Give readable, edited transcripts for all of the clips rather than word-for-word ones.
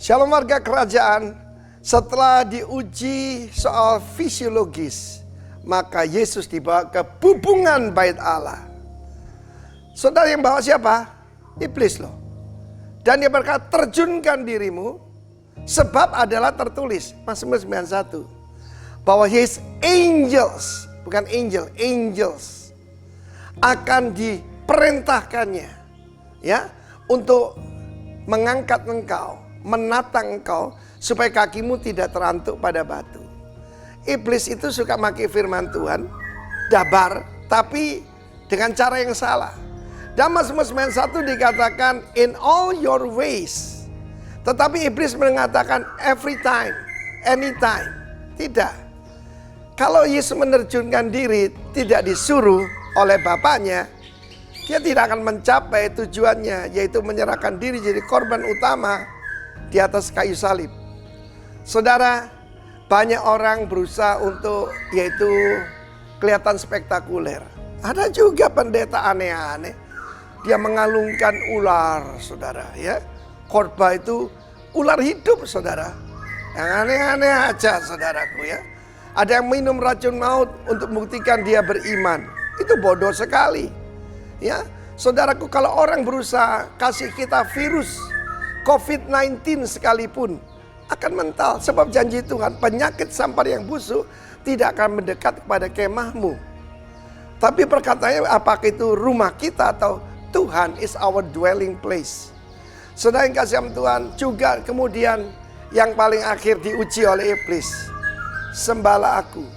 Shalom warga kerajaan. Setelah diuji soal fisiologis, maka Yesus dibawa ke bubungan bait Allah. Saudara yang bawa siapa? Iblis loh. Dan dia berkata, terjunkan dirimu, sebab adalah tertulis Mazmur 91 bahwa his angels, bukan angel, angels akan diperintahkannya ya untuk mengangkat engkau, menatang engkau supaya kakimu tidak terantuk pada batu. Iblis itu suka pakai firman Tuhan, dabar, tapi dengan cara yang salah. Dan Mazmur 91 dikatakan in all your ways. Tetapi iblis mengatakan every time, anytime. Tidak. Kalau Yesus menerjunkan diri tidak disuruh oleh Bapaknya, dia tidak akan mencapai tujuannya, yaitu menyerahkan diri jadi korban utama di atas kayu salib. Saudara, banyak orang berusaha untuk yaitu kelihatan spektakuler. Ada juga pendeta aneh-aneh. Dia mengalungkan ular, saudara ya. Khotbah itu ular hidup, saudara. Yang aneh-aneh aja, saudaraku ya. Ada yang minum racun maut untuk membuktikan dia beriman. Itu bodoh sekali. Ya, saudaraku, kalau orang berusaha kasih kita virus COVID-19 sekalipun akan mental, sebab janji Tuhan penyakit sampar yang busuk tidak akan mendekat kepada kemahmu. Tapi perkataannya apakah itu rumah kita atau Tuhan is our dwelling place. Saudara yang kasih Tuhan, juga kemudian yang paling akhir diuji oleh iblis. Sembahlah aku,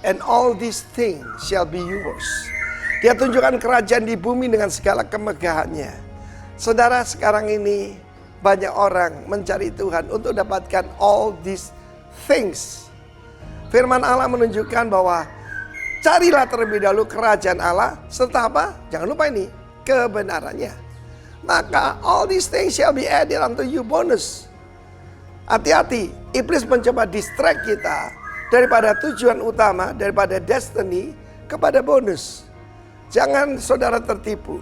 and all these things shall be yours. Dia tunjukkan kerajaan di bumi dengan segala kemegahannya. Saudara, sekarang ini banyak orang mencari Tuhan untuk dapatkan all these things. Firman Allah menunjukkan bahwa carilah terlebih dahulu kerajaan Allah, serta apa? Jangan lupa ini, kebenarannya. Maka all these things shall be added unto you, bonus. Hati-hati, iblis mencoba distract kita daripada tujuan utama, daripada destiny kepada bonus. Jangan saudara tertipu.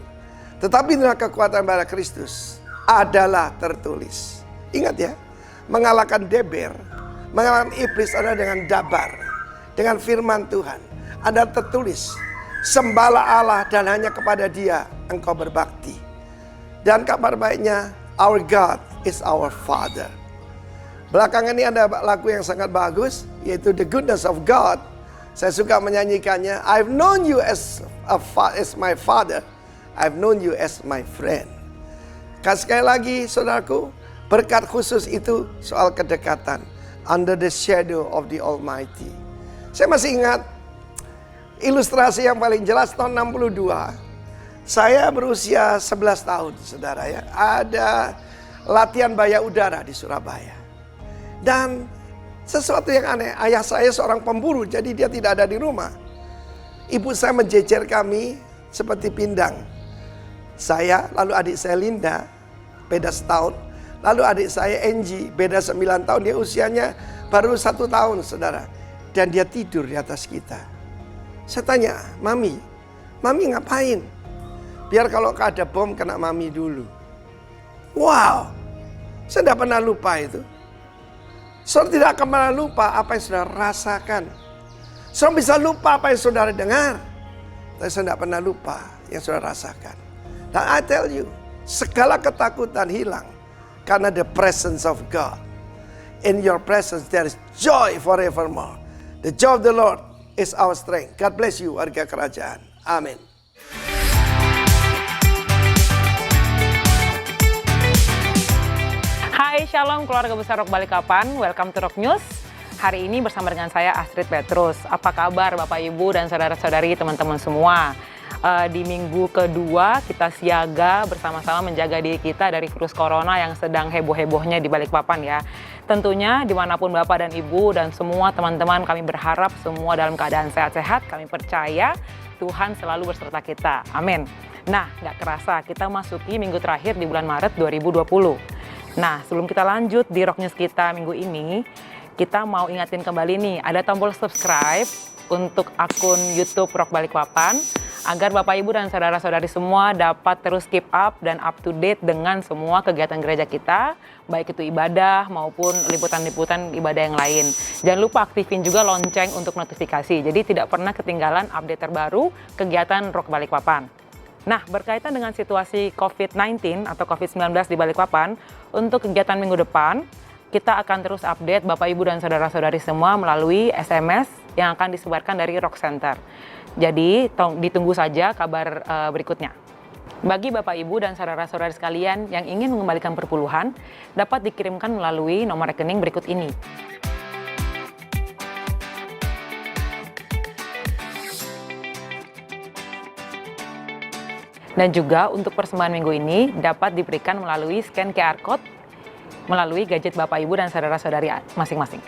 Tetapi inilah kekuatan pada Kristus adalah tertulis. Ingat ya, mengalahkan Deber, mengalahkan iblis adalah dengan dabar, dengan firman Tuhan. Ada tertulis, sembahlah Allah dan hanya kepada Dia engkau berbakti. Dan kabar baiknya, our God is our Father. Belakangan ini ada lagu yang sangat bagus, yaitu The Goodness of God. Saya suka menyanyikannya. I've known you as my father. I've known you as my friend. Sekali lagi saudaraku, berkat khusus itu soal kedekatan. Under the shadow of the Almighty. Saya masih ingat ilustrasi yang paling jelas tahun 62. Saya berusia 11 tahun, saudara ya. Ada latihan baya udara di Surabaya. Dan sesuatu yang aneh, ayah saya seorang pemburu, jadi dia tidak ada di rumah. Ibu saya menjejer kami seperti pindang. Saya, lalu adik saya Linda, beda setahun. Lalu adik saya Angie, beda 9 tahun. Dia usianya baru 1 tahun, saudara. Dan dia tidur di atas kita. Saya tanya, Mami ngapain? Biar kalau ada bom kena Mami dulu. Wow, saya tidak pernah lupa itu. Saudara tidak akan pernah lupa apa yang saudara rasakan. Saudara bisa lupa apa yang saudara dengar, tapi saudara tidak pernah lupa yang saudara rasakan. Dan I tell you, segala ketakutan hilang karena the presence of God. In your presence there is joy forevermore. The joy of the Lord is our strength. God bless you, warga kerajaan. Amin. Hai, shalom keluarga besar Rock Balikpapan. Welcome to Rock News. Hari ini bersama dengan saya Astrid Petrus. Apa kabar Bapak Ibu dan saudara-saudari teman-teman semua? Di minggu kedua kita siaga bersama-sama menjaga diri kita dari virus corona yang sedang heboh-hebohnya di Balikpapan ya. Tentunya dimanapun Bapak dan Ibu dan semua teman-teman, kami berharap semua dalam keadaan sehat-sehat. Kami percaya Tuhan selalu berserta kita. Amin. Nah, nggak kerasa kita masuki minggu terakhir di bulan Maret 2020. Nah, sebelum kita lanjut di Rock News kita minggu ini, kita mau ingatin kembali nih, ada tombol subscribe untuk akun YouTube Rock Balikpapan. agar Bapak Ibu dan saudara-saudari semua dapat terus keep up dan up to date dengan semua kegiatan gereja kita, baik itu ibadah maupun liputan-liputan ibadah yang lain. Jangan lupa aktifin juga lonceng untuk notifikasi, jadi tidak pernah ketinggalan update terbaru kegiatan Rock Balikpapan. Nah, berkaitan dengan situasi COVID-19 atau COVID-19 di Balikpapan, untuk kegiatan minggu depan, kita akan terus update Bapak Ibu dan saudara-saudari semua melalui SMS yang akan disebarkan dari Rock Center. Jadi ditunggu saja kabar berikutnya. Bagi Bapak Ibu dan saudara-saudari sekalian yang ingin mengembalikan perpuluhan, dapat dikirimkan melalui nomor rekening berikut ini. Dan juga untuk persembahan minggu ini dapat diberikan melalui scan QR Code melalui gadget Bapak Ibu dan saudara-saudari masing-masing.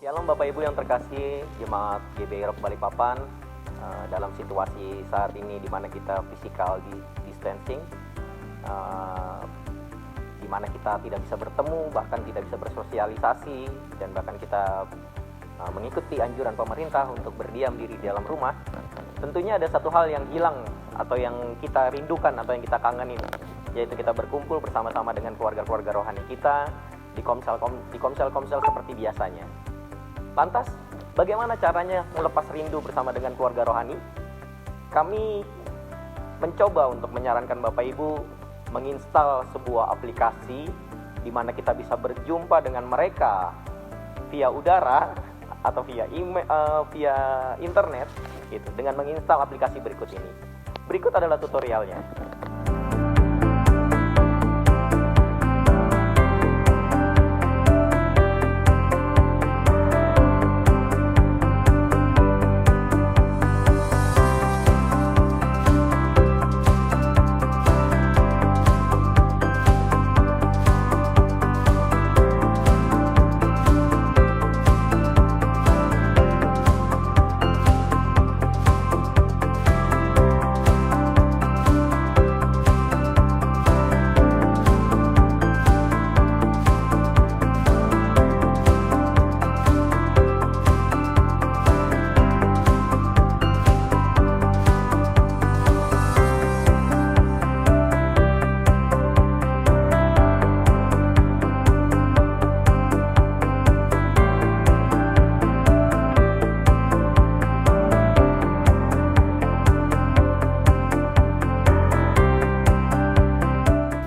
Shalom Bapak Ibu yang terkasih, Jemaat GBI Rock Balikpapan. Dalam situasi saat ini di mana kita physical distancing, di mana kita tidak bisa bertemu, bahkan tidak bisa bersosialisasi, dan bahkan kita mengikuti anjuran pemerintah untuk berdiam diri di dalam rumah. Tentunya ada satu hal yang hilang atau yang kita rindukan atau yang kita kangenin, yaitu kita berkumpul bersama-sama dengan keluarga-keluarga rohani kita di komsel-komsel seperti biasanya. Lantas, bagaimana caranya melepas rindu bersama dengan keluarga rohani? Kami mencoba untuk menyarankan Bapak Ibu menginstal sebuah aplikasi di mana kita bisa berjumpa dengan mereka via udara atau via internet, gitu, dengan menginstal aplikasi berikut ini. Berikut adalah tutorialnya.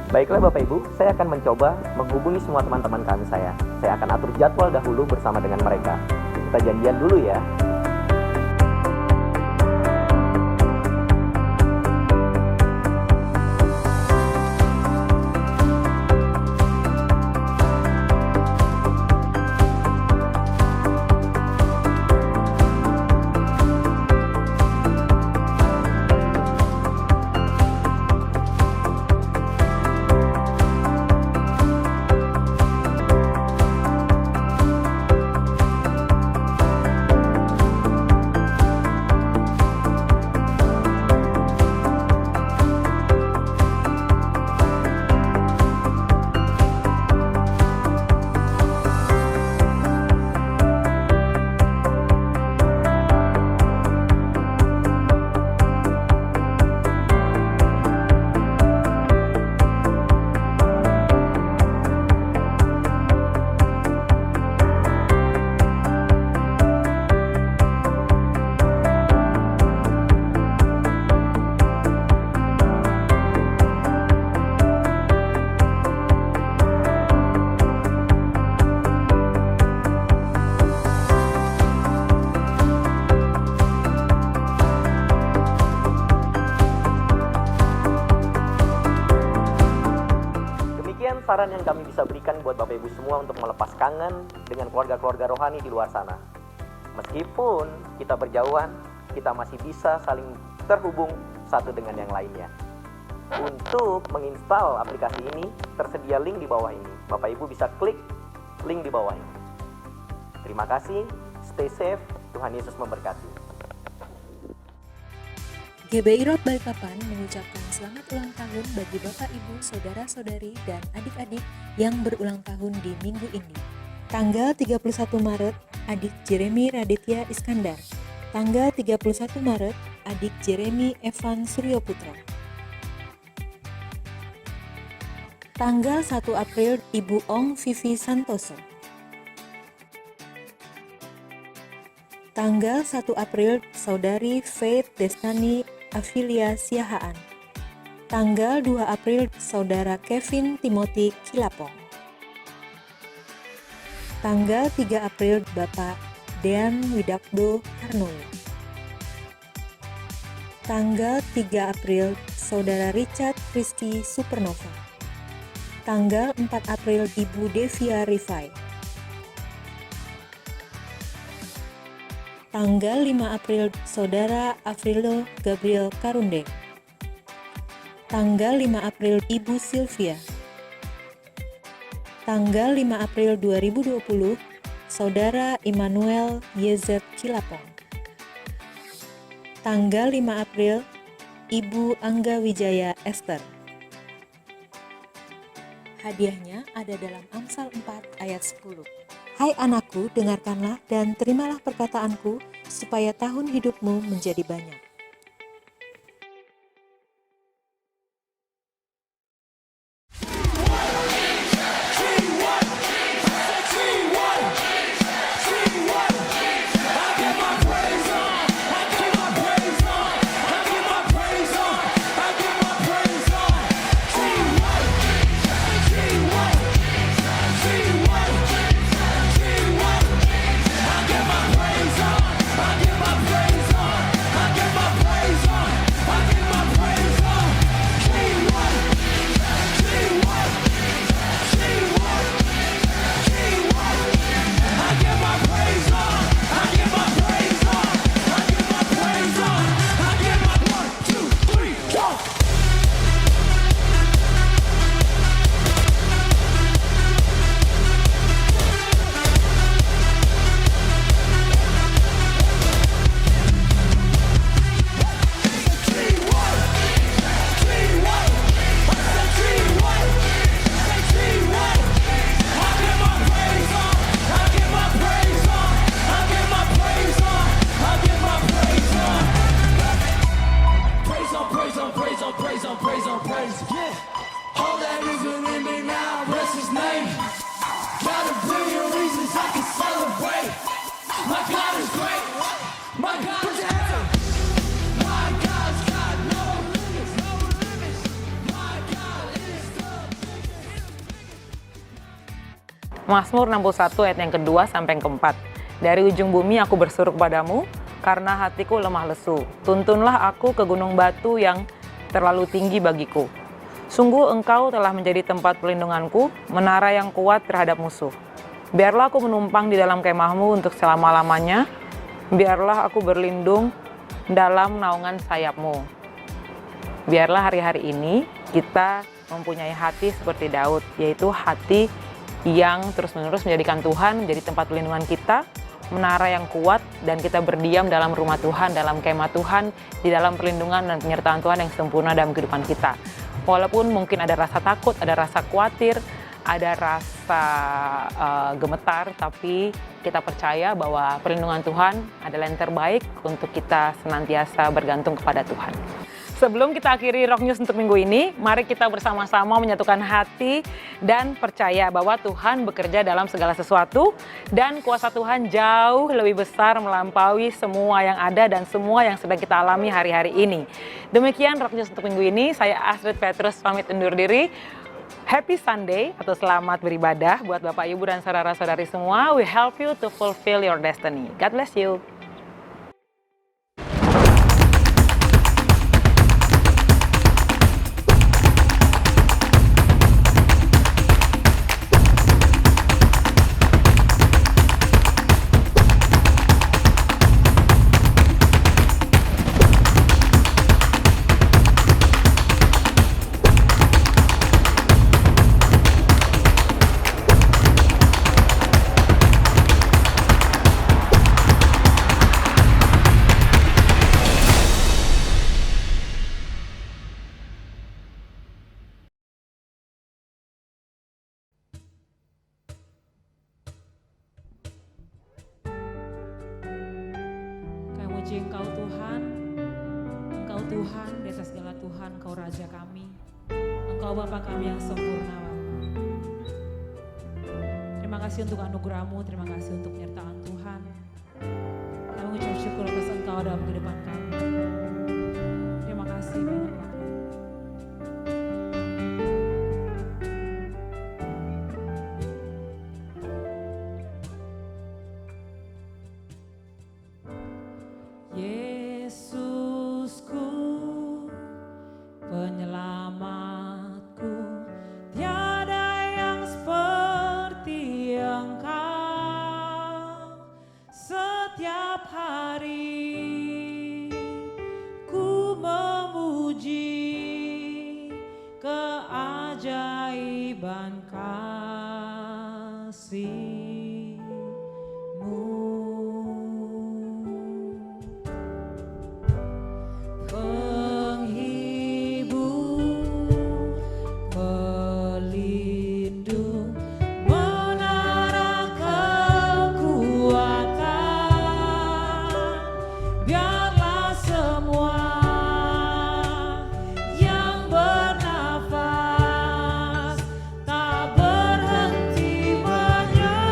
Baiklah Bapak Ibu, saya akan mencoba menghubungi semua teman-teman kami saya. Saya akan atur jadwal dahulu bersama dengan mereka. Kita janjian dulu ya. saran yang kami bisa berikan buat Bapak Ibu semua untuk melepas kangen dengan keluarga-keluarga rohani di luar sana. Meskipun kita berjauhan, kita masih bisa saling terhubung satu dengan yang lainnya. Untuk menginstal aplikasi ini, tersedia link di bawah ini. Bapak Ibu bisa klik link di bawah ini. Terima kasih, stay safe, Tuhan Yesus memberkati. GBI Road Balikpapan mengucapkan selamat ulang tahun bagi Bapak, Ibu, Saudara-saudari, dan adik-adik yang berulang tahun di minggu ini. Tanggal 31 Maret, adik Jeremy Raditya Iskandar. Tanggal 31 Maret, adik Jeremy Evan Suryoputra. Tanggal 1 April, Ibu Ong Vivi Santoso. Tanggal 1 April, Saudari Faith Destani Afilia Siahaan. Tanggal 2 April, Saudara Kevin Timothy Kilapong. Tanggal 3 April, Bapak Dean Widakdo Harnono. Tanggal 3 April, Saudara Richard Christy Supernova. Tanggal 4 April, Ibu Devia Rifai. Tanggal 5 April, Saudara Afrilo Gabriel Karunde. Tanggal 5 April, Ibu Sylvia. Tanggal 5 April 2020, Saudara Immanuel Yezet Kilapong. Tanggal 5 April, Ibu Angga Wijaya Esther. Hadiahnya ada dalam Amsal 4 ayat 10. Hai anakku, dengarkanlah dan terimalah perkataanku, supaya tahun hidupmu menjadi banyak. Mazmur 61 ayat yang kedua sampai yang keempat. Dari ujung bumi aku berseru kepadamu, karena hatiku lemah lesu. Tuntunlah aku ke gunung batu yang terlalu tinggi bagiku. Sungguh engkau telah menjadi tempat perlindunganku, menara yang kuat terhadap musuh. Biarlah aku menumpang di dalam kemahmu untuk selama-lamanya. Biarlah aku berlindung dalam naungan sayapmu. Biarlah hari-hari ini kita mempunyai hati seperti Daud, yaitu hati yang terus-menerus menjadikan Tuhan menjadi tempat perlindungan kita, menara yang kuat, dan kita berdiam dalam rumah Tuhan, dalam kemah Tuhan, di dalam perlindungan dan penyertaan Tuhan yang sempurna dalam kehidupan kita. Walaupun mungkin ada rasa takut, ada rasa khawatir, ada rasa gemetar, tapi kita percaya bahwa perlindungan Tuhan adalah yang terbaik untuk kita senantiasa bergantung kepada Tuhan. Sebelum kita akhiri Rock News untuk minggu ini, mari kita bersama-sama menyatukan hati dan percaya bahwa Tuhan bekerja dalam segala sesuatu dan kuasa Tuhan jauh lebih besar melampaui semua yang ada dan semua yang sedang kita alami hari-hari ini. Demikian Rock News untuk minggu ini, saya Astrid Petrus pamit undur diri. Happy Sunday atau selamat beribadah buat Bapak, Ibu, dan saudara-saudari semua. We help you to fulfill your destiny. God bless you. memuji Engkau Tuhan. Engkau Tuhan, di atas segala Tuhan, Engkau Raja kami. Engkau Bapa kami yang sempurna, Bapa. Terima kasih untuk anugerah-Mu, terima kasih untuk penyertaan Tuhan. Kami mengucap syukur atas Engkau dalam kehidupan kami. Terima kasih banyak, Bapa. Yesusku, penyelamatku, tiada yang seperti Engkau. Setiap hari ku memuji keajaiban kasih-Mu. Penghibur, pelindung, menara kekuatan, biarlah semua yang bernafas tak berhenti menyembah.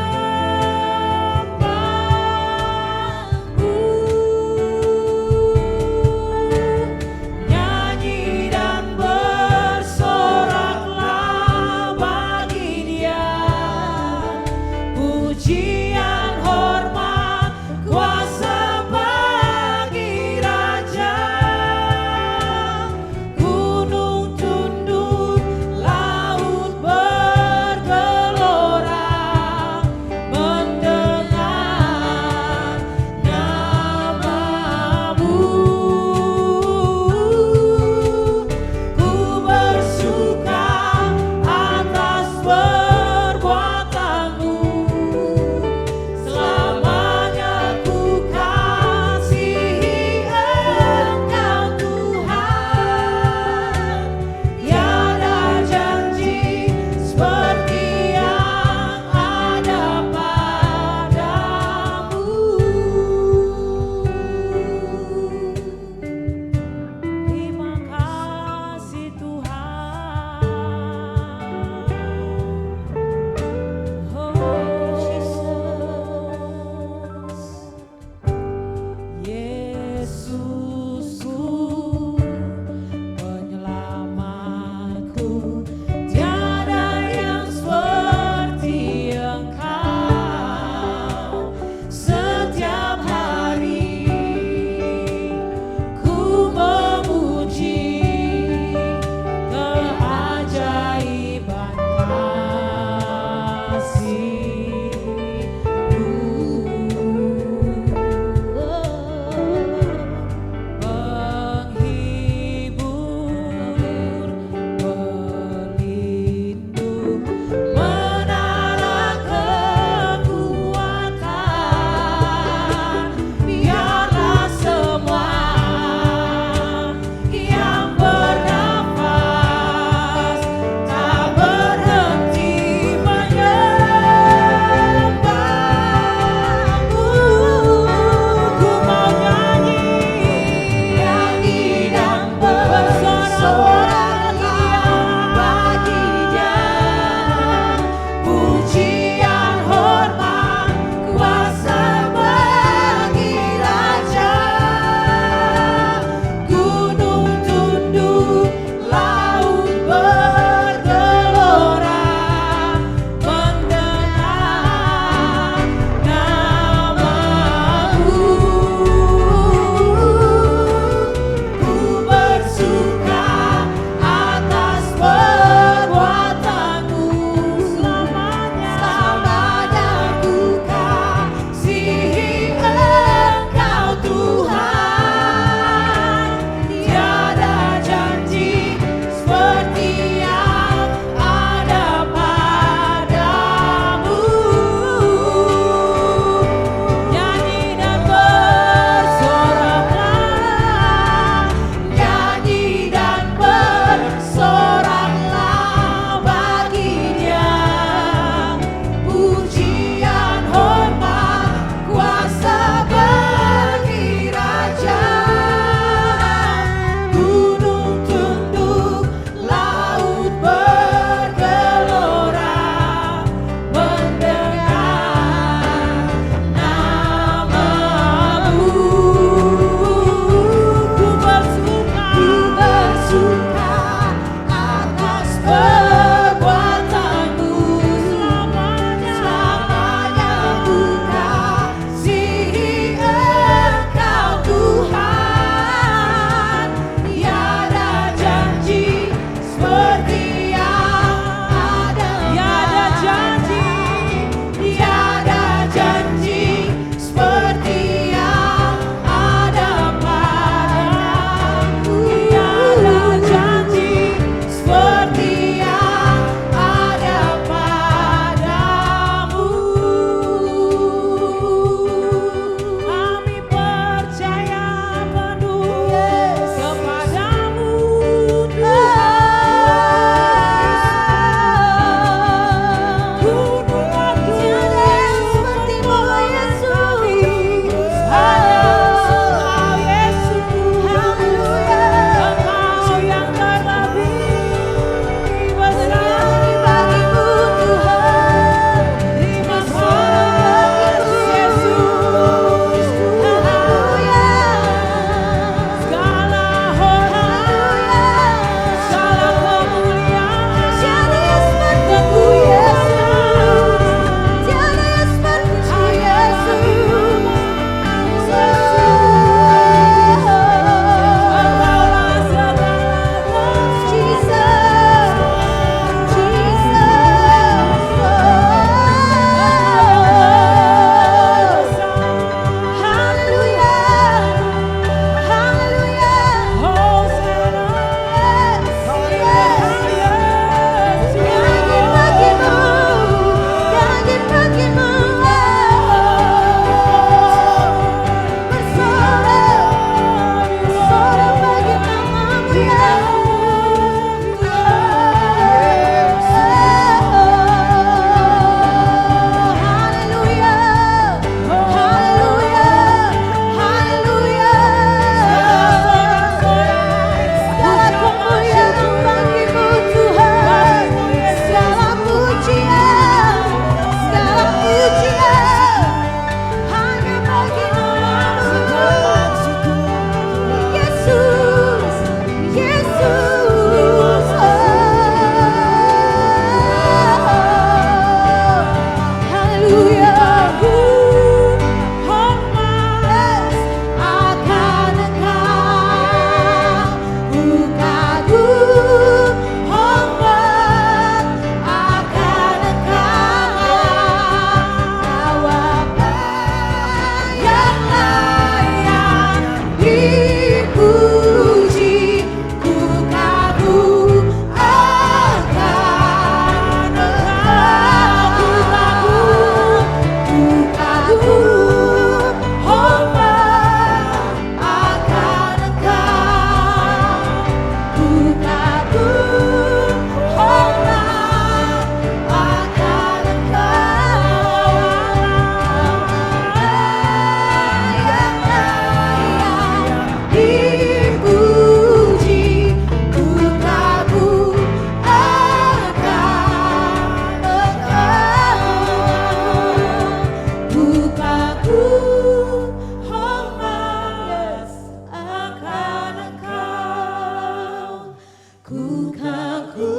Ku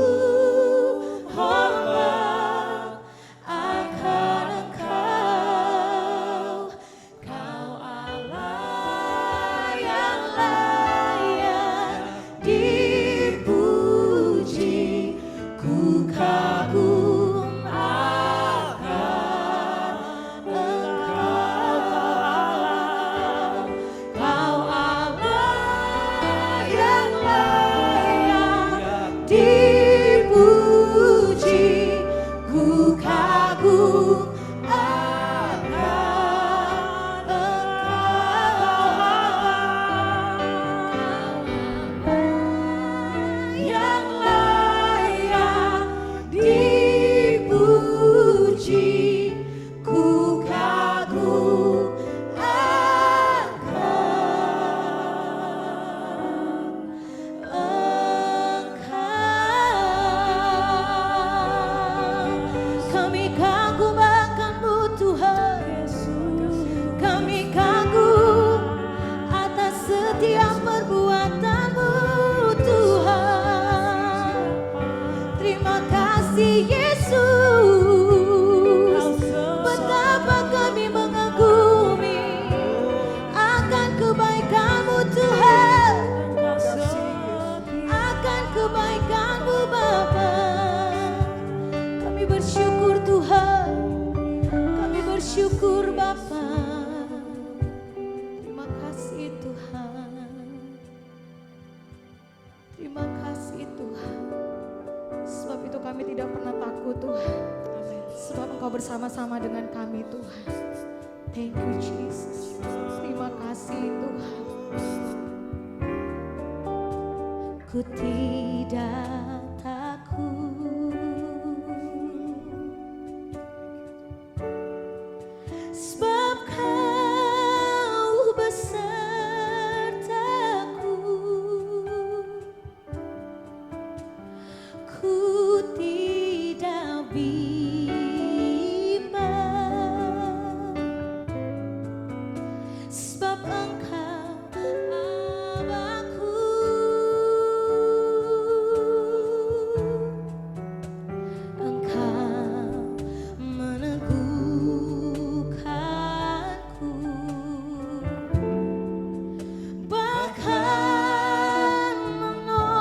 hormat akan Engkau, Kau Allah yang layak dipuji. Ku kagum akan Engkau, Kau Allah yang layak dipuji. Ku kagum akan Engkau, yang layak dipuji. Ku kagum Kami kagum akan-Mu Tuhan Yesus. Kami kagum atas setiap perbuatan-Mu Tuhan. Terima kasih Yesus. Betapa kami mengagumi akan kebaikan-Mu Tuhan, akan kebaikan-Mu Bapa. Kami bersyukur Tuhan, kami bersyukur Bapa. Terima kasih Tuhan, terima kasih Tuhan. Sebab itu kami tidak pernah takut Tuhan, sebab Engkau bersama-sama dengan kami Tuhan. Thank you Jesus, terima kasih Tuhan. Ku tidak takut, sebab Kau besertaku. Ku tidak bimbang, sebab Engkau Abahku. Engkau meneguhkanku, bahkan menolongku.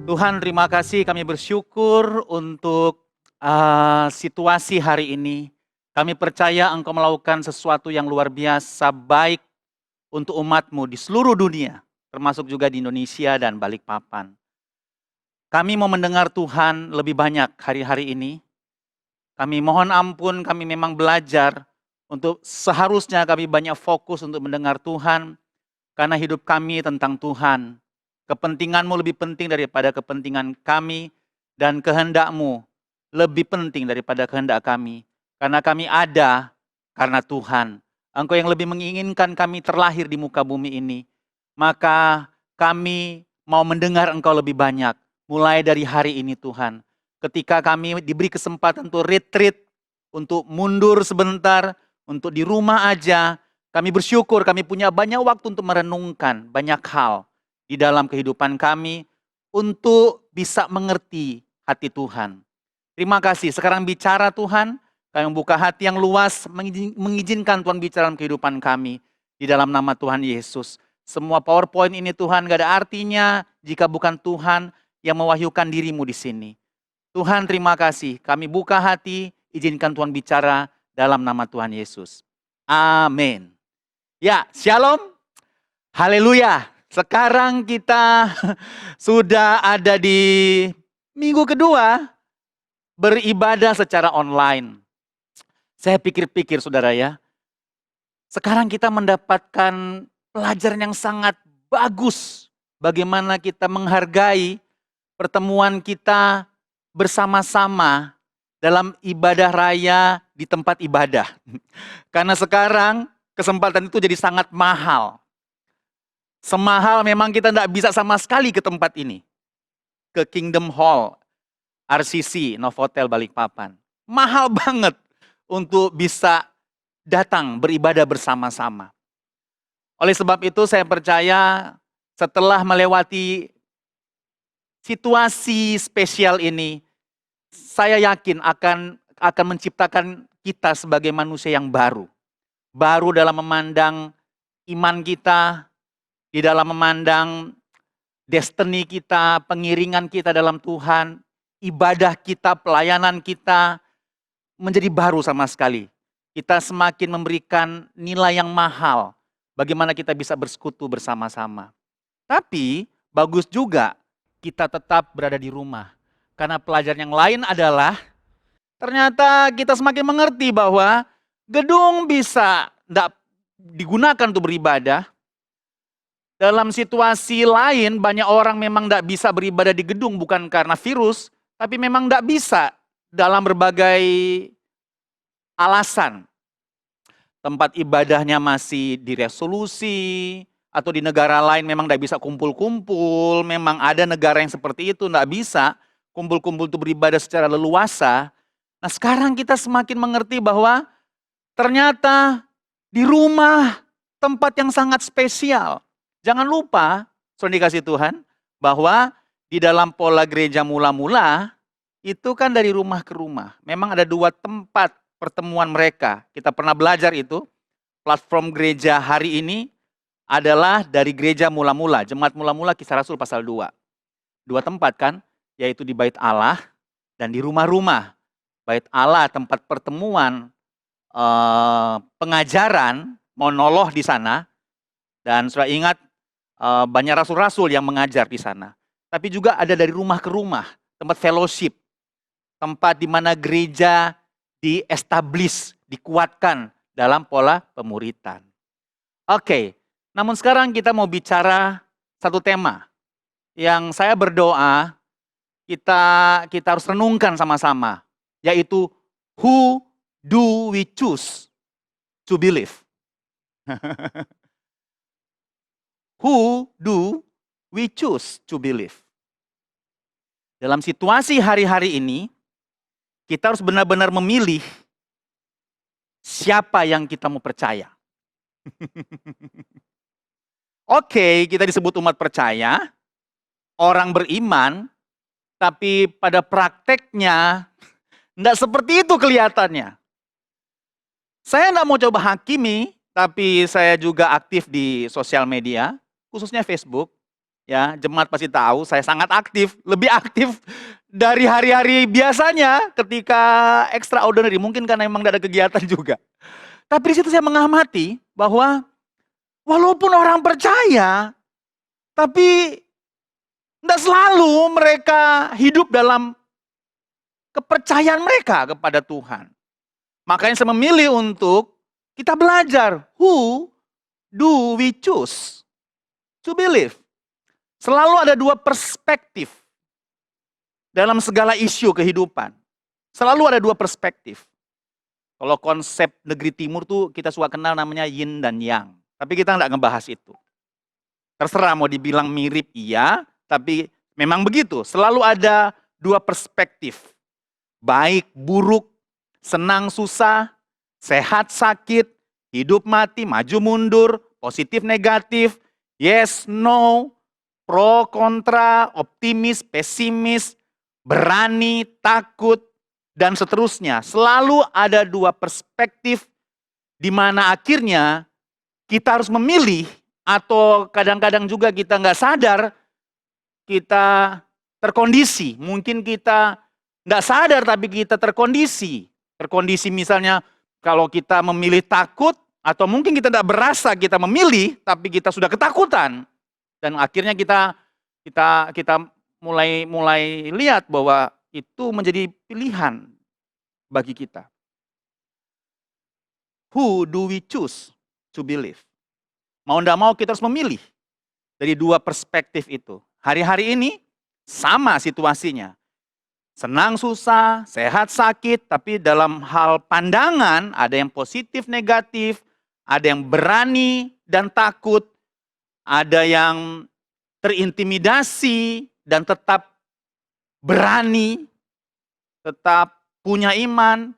Tuhan, terima kasih, kami bersyukur untuk situasi hari ini. Kami percaya Engkau melakukan sesuatu yang luar biasa baik untuk umat-Mu di seluruh dunia, termasuk juga di Indonesia dan Balikpapan. Kami mau mendengar Tuhan lebih banyak hari-hari ini. Kami mohon ampun, kami memang belajar untuk seharusnya kami banyak fokus untuk mendengar Tuhan, karena hidup kami tentang Tuhan. Kepentingan-Mu lebih penting daripada kepentingan kami, dan kehendak-Mu lebih penting daripada kehendak kami. Karena kami ada karena Tuhan. Engkau yang lebih menginginkan kami terlahir di muka bumi ini. Maka kami mau mendengar Engkau lebih banyak. Mulai dari hari ini Tuhan. Ketika kami diberi kesempatan untuk retreat, untuk mundur sebentar, untuk di rumah aja. Kami bersyukur kami punya banyak waktu untuk merenungkan banyak hal di dalam kehidupan kami untuk bisa mengerti hati Tuhan. Terima kasih. Sekarang bicara Tuhan, kami membuka hati yang luas, mengizinkan Tuhan bicara dalam kehidupan kami. Di dalam nama Tuhan Yesus. Semua PowerPoint ini Tuhan gak ada artinya jika bukan Tuhan yang mewahyukan diri-Mu di sini. Tuhan terima kasih. Kami buka hati, izinkan Tuhan bicara dalam nama Tuhan Yesus. Amin. Ya, shalom. Haleluya. Sekarang kita sudah ada di minggu kedua beribadah secara online. Saya pikir-pikir saudara ya, sekarang kita mendapatkan pelajaran yang sangat bagus. Bagaimana kita menghargai pertemuan kita bersama-sama dalam ibadah raya di tempat ibadah. Karena sekarang kesempatan itu jadi sangat mahal. Semahal memang kita tidak bisa sama sekali ke tempat ini. Ke Kingdom Hall, RCC, Novotel Balikpapan. Mahal banget untuk bisa datang beribadah bersama-sama. Oleh sebab itu saya percaya setelah melewati situasi spesial ini, saya yakin akan menciptakan kita sebagai manusia yang baru. Baru dalam memandang iman kita, di dalam memandang destiny kita, pengiringan kita dalam Tuhan, ibadah kita, pelayanan kita menjadi baru sama sekali. Kita semakin memberikan nilai yang mahal bagaimana kita bisa bersekutu bersama-sama. Tapi bagus juga kita tetap berada di rumah. Karena pelajaran yang lain adalah ternyata kita semakin mengerti bahwa gedung bisa tidak digunakan untuk beribadah. Dalam situasi lain banyak orang memang tidak bisa beribadah di gedung bukan karena virus, tapi memang tidak bisa dalam berbagai alasan. Tempat ibadahnya masih diresolusi, atau di negara lain memang tidak bisa kumpul-kumpul, memang ada negara yang seperti itu, tidak bisa kumpul-kumpul untuk beribadah secara leluasa. Nah sekarang kita semakin mengerti bahwa ternyata di rumah tempat yang sangat spesial. Jangan lupa, saudara dikasih Tuhan, bahwa di dalam pola gereja mula-mula, itu kan dari rumah ke rumah. Memang ada 2 tempat pertemuan mereka. Kita pernah belajar itu, platform gereja hari ini adalah dari gereja mula-mula, jemaat mula-mula Kisah Rasul pasal 2. 2 tempat kan, yaitu di Bait Allah dan di rumah-rumah. Bait Allah tempat pertemuan, pengajaran, monolog di sana. Dan sudah ingat, banyak rasul-rasul yang mengajar di sana. Tapi juga ada dari rumah ke rumah, tempat fellowship. Tempat di mana gereja di-establish, dikuatkan dalam pola pemuritan. Oke, namun sekarang kita mau bicara satu tema yang saya berdoa kita harus renungkan sama-sama, yaitu who do we choose to believe? Who do we choose to believe? Dalam situasi hari-hari ini, kita harus benar-benar memilih siapa yang kita mau percaya. Oke, kita disebut umat percaya, orang beriman, tapi pada prakteknya tidak seperti itu kelihatannya. Saya tidak mau coba hakimi, tapi saya juga aktif di sosial media, khususnya Facebook. ya, jemaat pasti tahu saya sangat aktif, lebih aktif dari hari-hari biasanya ketika extraordinary, mungkin karena memang tidak ada kegiatan juga. Tapi di situ saya mengamati bahwa walaupun orang percaya, tapi tidak selalu mereka hidup dalam kepercayaan mereka kepada Tuhan. Makanya saya memilih untuk kita belajar, who do we choose to believe? Selalu ada dua perspektif dalam segala isu kehidupan. Selalu ada dua perspektif. Kalau konsep negeri timur tuh kita suka kenal namanya yin dan yang. Tapi kita nggak ngebahas itu. Terserah mau dibilang mirip iya, tapi memang begitu. Selalu ada dua perspektif. Baik, buruk, senang, susah, sehat, sakit, hidup, mati, maju, mundur, positif, negatif, yes, no, pro, kontra, optimis, pesimis, berani, takut, dan seterusnya. Selalu ada dua perspektif di mana akhirnya kita harus memilih atau kadang-kadang juga kita nggak sadar kita terkondisi. Mungkin kita nggak sadar tapi kita terkondisi. Terkondisi misalnya kalau kita memilih takut atau mungkin kita tidak berasa kita memilih tapi kita sudah ketakutan. Dan akhirnya kita mulai lihat bahwa itu menjadi pilihan bagi kita. Who do we choose to believe? Mau tidak mau kita harus memilih dari dua perspektif itu. Hari-hari ini sama situasinya. Senang, susah, sehat, sakit, tapi dalam hal pandangan ada yang positif, negatif, ada yang berani dan takut, ada yang terintimidasi dan tetap berani, tetap punya iman,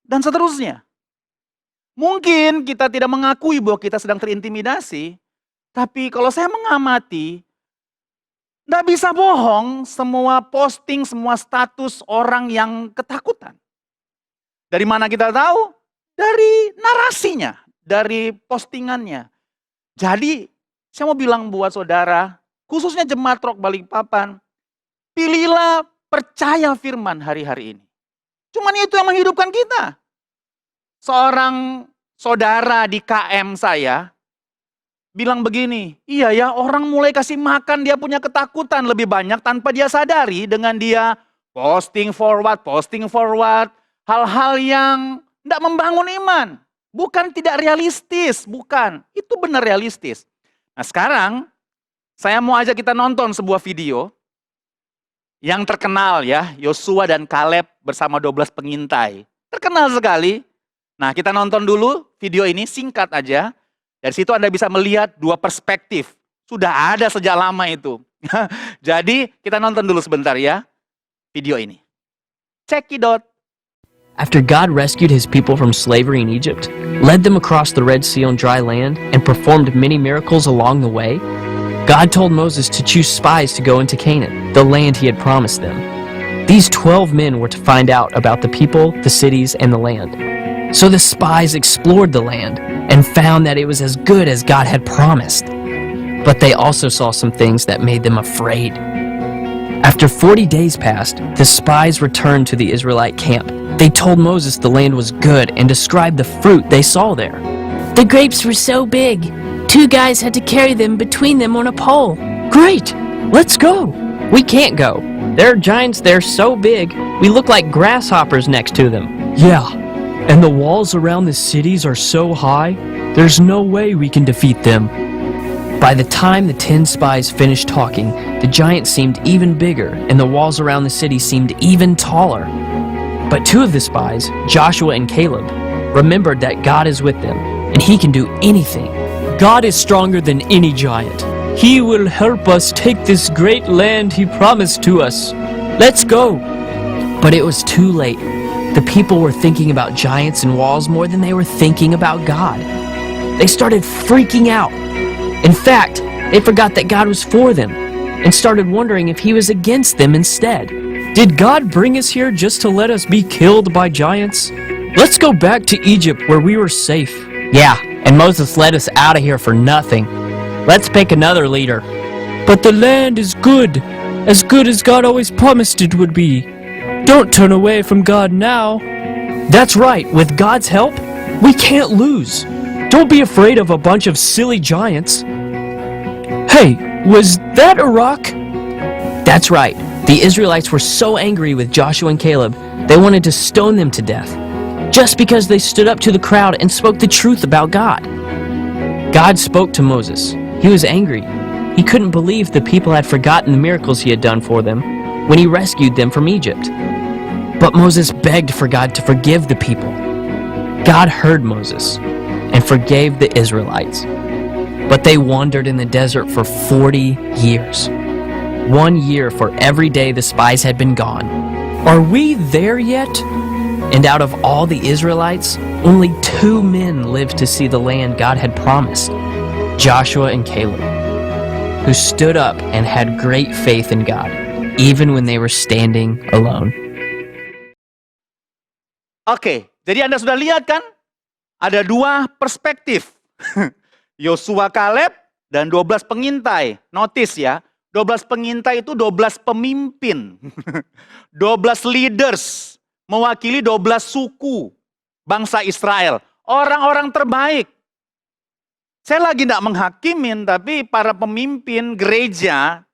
dan seterusnya. Mungkin kita tidak mengakui bahwa kita sedang terintimidasi, tapi kalau saya mengamati, tidak bisa bohong semua posting, semua status orang yang ketakutan. Dari mana kita tahu? Dari narasinya, dari postingannya. Jadi saya mau bilang buat saudara, khususnya jemaat Rock Balikpapan, pilihlah percaya firman hari-hari ini. Cuman itu yang menghidupkan kita. Seorang saudara di KM saya bilang begini, iya ya orang mulai kasih makan dia punya ketakutan lebih banyak tanpa dia sadari dengan dia posting forward, hal-hal yang tidak membangun iman. Bukan tidak realistis, bukan. Itu benar realistis. Nah sekarang saya mau ajak kita nonton sebuah video yang terkenal ya, Yosua dan Kaleb bersama 12 pengintai. Terkenal sekali. Nah kita nonton dulu video ini singkat aja. Dari situ Anda bisa melihat dua perspektif. Sudah ada sejak lama itu. Jadi kita nonton dulu sebentar ya video ini. Check it out. After God rescued his people from slavery in Egypt, led them across the Red Sea on dry land, and performed many miracles along the way, God told Moses to choose spies to go into Canaan, the land he had promised them. These 12 men were to find out about the people, the cities, and the land. So the spies explored the land and found that it was as good as God had promised. But they also saw some things that made them afraid. After 40 days passed, the spies returned to the Israelite camp. They told Moses the land was good and described the fruit they saw there. The grapes were so big, 2 guys had to carry them between them on a pole. Great! Let's go! We can't go. There are giants there so big, we look like grasshoppers next to them. Yeah, and the walls around the cities are so high, there's no way we can defeat them. By the time the 10 spies finished talking, the giants seemed even bigger and the walls around the city seemed even taller. But 2 of the spies, Joshua and Caleb, remembered that God is with them and he can do anything. God is stronger than any giant. He will help us take this great land he promised to us. Let's go! But it was too late. The people were thinking about giants and walls more than they were thinking about God. They started freaking out. In fact, they forgot that God was for them and started wondering if he was against them instead. Did God bring us here just to let us be killed by giants? Let's go back to Egypt where we were safe. Yeah, and Moses led us out of here for nothing. Let's pick another leader. But the land is good as God always promised it would be. Don't turn away from God now. That's right, with God's help, we can't lose. Don't be afraid of a bunch of silly giants. Hey, was that a rock? That's right, the Israelites were so angry with Joshua and Caleb, they wanted to stone them to death, just because they stood up to the crowd and spoke the truth about God. God spoke to Moses. He was angry. He couldn't believe the people had forgotten the miracles he had done for them when he rescued them from Egypt. But Moses begged for God to forgive the people. God heard Moses and forgave the Israelites. But they wandered in the desert for 40 years. 1 year for every day the spies had been gone. Are we there yet? And out of all the Israelites, only 2 men lived to see the land God had promised, Joshua and Caleb, who stood up and had great faith in God, even when they were standing alone. Oke, jadi Anda sudah lihat kan? Ada 2 perspektif. Yosua Kaleb dan 12 pengintai. Notice ya, 12 pengintai itu 12 pemimpin. 12 leaders, mewakili 12 suku bangsa Israel. Orang-orang terbaik. Saya lagi tidak menghakimin, tapi para pemimpin gereja,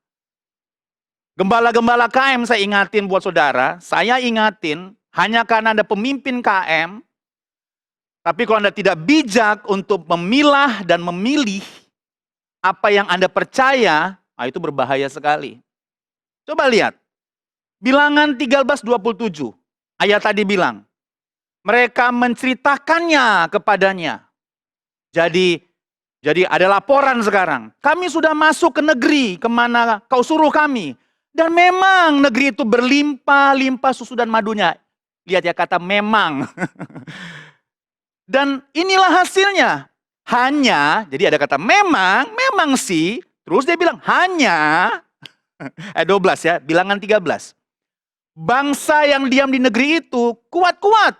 gembala-gembala KM saya ingatin buat saudara, saya ingatin, hanya karena Anda pemimpin KM, tapi kalau Anda tidak bijak untuk memilah dan memilih apa yang Anda percaya, itu berbahaya sekali. Coba lihat, Bilangan 13:27, ayat tadi bilang, mereka menceritakannya kepadanya. Jadi ada laporan sekarang. Kami sudah masuk ke negeri kemana kau suruh kami. Dan memang negeri itu berlimpah-limpah susu dan madunya. Lihat ya kata memang. Dan inilah hasilnya. Hanya, jadi ada kata memang sih. Terus dia bilang hanya, 12 ya, Bilangan 13. Bangsa yang diam di negeri itu kuat-kuat.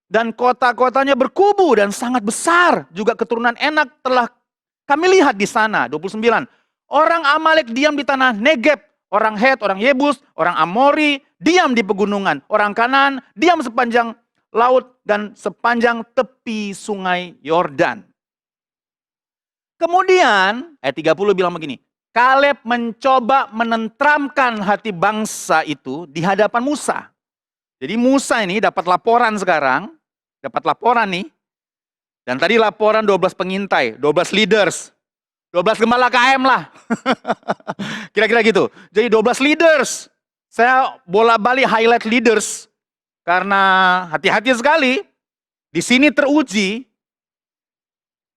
Dan kota-kotanya berkubu dan sangat besar. Juga keturunan Enak telah kami lihat di sana, 29. Orang Amalek diam di tanah Negeb, orang Het, orang Yebus, orang Amori diam di pegunungan, orang Kanaan diam sepanjang laut dan sepanjang tepi sungai Yordan. Kemudian ayat 30 bilang begini, Kaleb mencoba menentramkan hati bangsa itu di hadapan Musa. Jadi Musa ini dapat laporan sekarang, dapat laporan nih. Dan tadi laporan 12 pengintai, 12 leaders, 12 gembala KM lah. Kira-kira gitu. Jadi 12 leaders. Saya bola-balik highlight leaders. Karena hati-hati sekali. Di sini teruji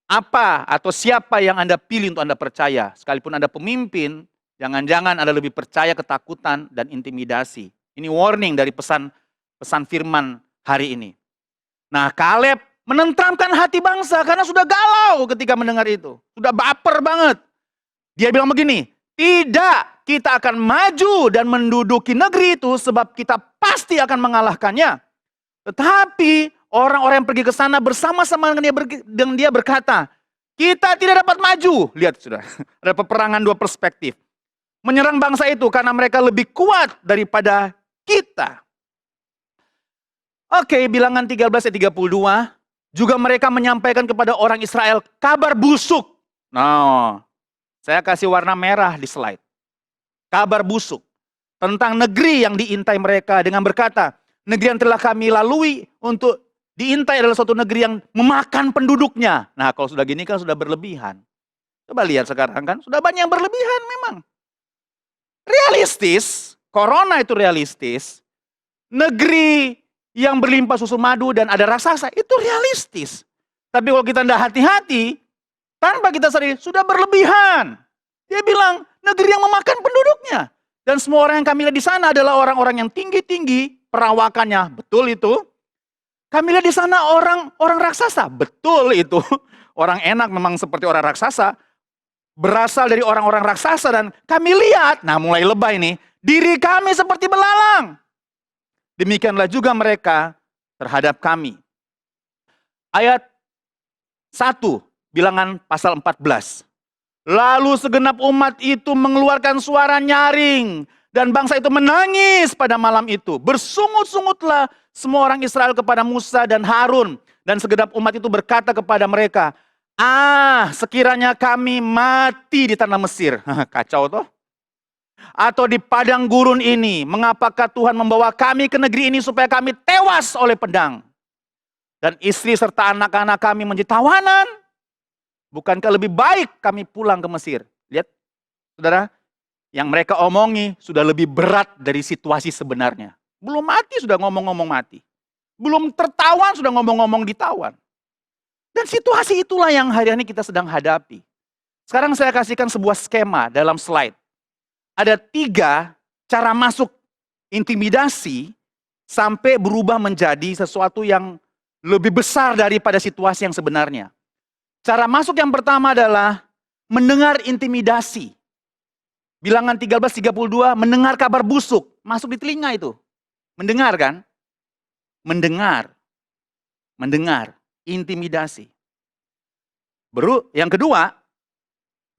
apa atau siapa yang Anda pilih untuk Anda percaya. Sekalipun Anda pemimpin, jangan-jangan Anda lebih percaya ketakutan dan intimidasi. Ini warning dari pesan firman hari ini. Nah, Kaleb menentramkan hati bangsa karena sudah galau ketika mendengar itu. Sudah baper banget. Dia bilang begini, tidak, kita akan maju dan menduduki negeri itu sebab kita pasti akan mengalahkannya. Tetapi orang-orang yang pergi ke sana bersama-sama dengan dia berkata, kita tidak dapat maju. Lihat sudah, ada peperangan 2 perspektif. Menyerang bangsa itu karena mereka lebih kuat daripada kita. Oke, Bilangan 13 ayat 32. Juga mereka menyampaikan kepada orang Israel kabar busuk. Nah, saya kasih warna merah di slide. Kabar busuk tentang negeri yang diintai mereka dengan berkata, negeri yang telah kami lalui untuk diintai adalah suatu negeri yang memakan penduduknya. Nah, kalau sudah gini kan sudah berlebihan. Coba lihat sekarang kan, sudah banyak yang berlebihan memang. Realistis, corona itu realistis. Negeri yang berlimpah susu madu dan ada raksasa, itu realistis. Tapi kalau kita tidak hati-hati, tanpa kita sadari, sudah berlebihan. Dia bilang, negeri yang memakan penduduknya. Dan semua orang yang kami lihat di sana adalah orang-orang yang tinggi-tinggi, perawakannya, betul itu. Kami lihat di sana orang raksasa, betul itu. Orang Enak memang seperti orang raksasa, berasal dari orang-orang raksasa dan kami lihat, nah mulai lebay nih, diri kami seperti belalang. Demikianlah juga mereka terhadap kami. Ayat 1, Bilangan pasal 14. Lalu segenap umat itu mengeluarkan suara nyaring. Dan bangsa itu menangis pada malam itu. Bersungut-sungutlah semua orang Israel kepada Musa dan Harun. Dan segenap umat itu berkata kepada mereka, sekiranya kami mati di tanah Mesir. Kacau toh. Atau di padang gurun ini, mengapakah Tuhan membawa kami ke negeri ini supaya kami tewas oleh pedang? Dan istri serta anak-anak kami menjadi tawanan. Bukankah lebih baik kami pulang ke Mesir? Lihat, saudara, yang mereka omongi sudah lebih berat dari situasi sebenarnya. Belum mati sudah ngomong-ngomong mati. Belum tertawan sudah ngomong-ngomong ditawan. Dan situasi itulah yang hari ini kita sedang hadapi. Sekarang saya kasihkan sebuah skema dalam slide. Ada 3 cara masuk intimidasi sampai berubah menjadi sesuatu yang lebih besar daripada situasi yang sebenarnya. Cara masuk yang pertama adalah mendengar intimidasi. Bilangan 13:32, mendengar kabar busuk. Masuk di telinga itu. Mendengar kan? Mendengar. Mendengar. Intimidasi. Yang kedua,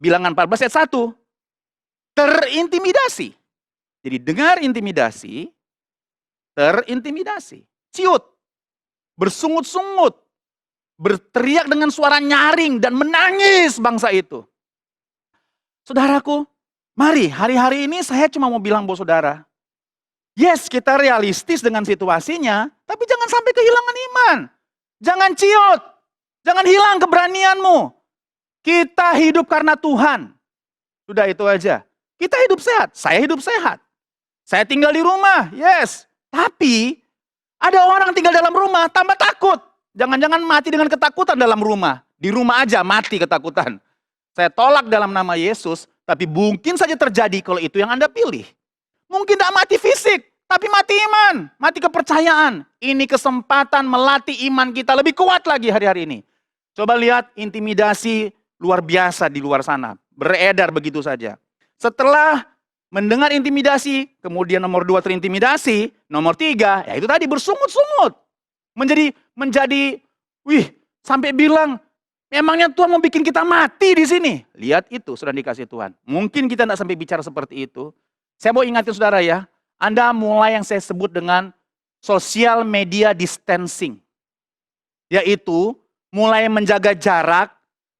bilangan 14 ayat 1. Terintimidasi. Jadi dengar intimidasi, terintimidasi. Ciut. Bersungut-sungut. Berteriak dengan suara nyaring dan menangis bangsa itu. Saudaraku, mari hari-hari ini saya cuma mau bilang buat saudara. Yes, kita realistis dengan situasinya, tapi jangan sampai kehilangan iman. Jangan ciut, jangan hilang keberanianmu. Kita hidup karena Tuhan. Sudah itu aja. Kita hidup sehat, saya hidup sehat. Saya tinggal di rumah, yes. Tapi ada orang tinggal dalam rumah tambah takut. Jangan-jangan mati dengan ketakutan dalam rumah. Di rumah aja mati ketakutan. Saya tolak dalam nama Yesus, tapi mungkin saja terjadi kalau itu yang Anda pilih. Mungkin tidak mati fisik, tapi mati iman, mati kepercayaan. Ini kesempatan melatih iman kita lebih kuat lagi hari-hari ini. Coba lihat intimidasi luar biasa di luar sana. Beredar begitu saja. Setelah mendengar intimidasi, kemudian nomor 2 terintimidasi, nomor 3, ya itu tadi bersungut-sungut. Menjadi, sampai bilang, memangnya Tuhan mau bikin kita mati di sini. Lihat itu, sudah dikasih Tuhan. Mungkin kita tidak sampai bicara seperti itu. Saya mau ingatin saudara ya, Anda mulai yang saya sebut dengan social media distancing. Yaitu, mulai menjaga jarak.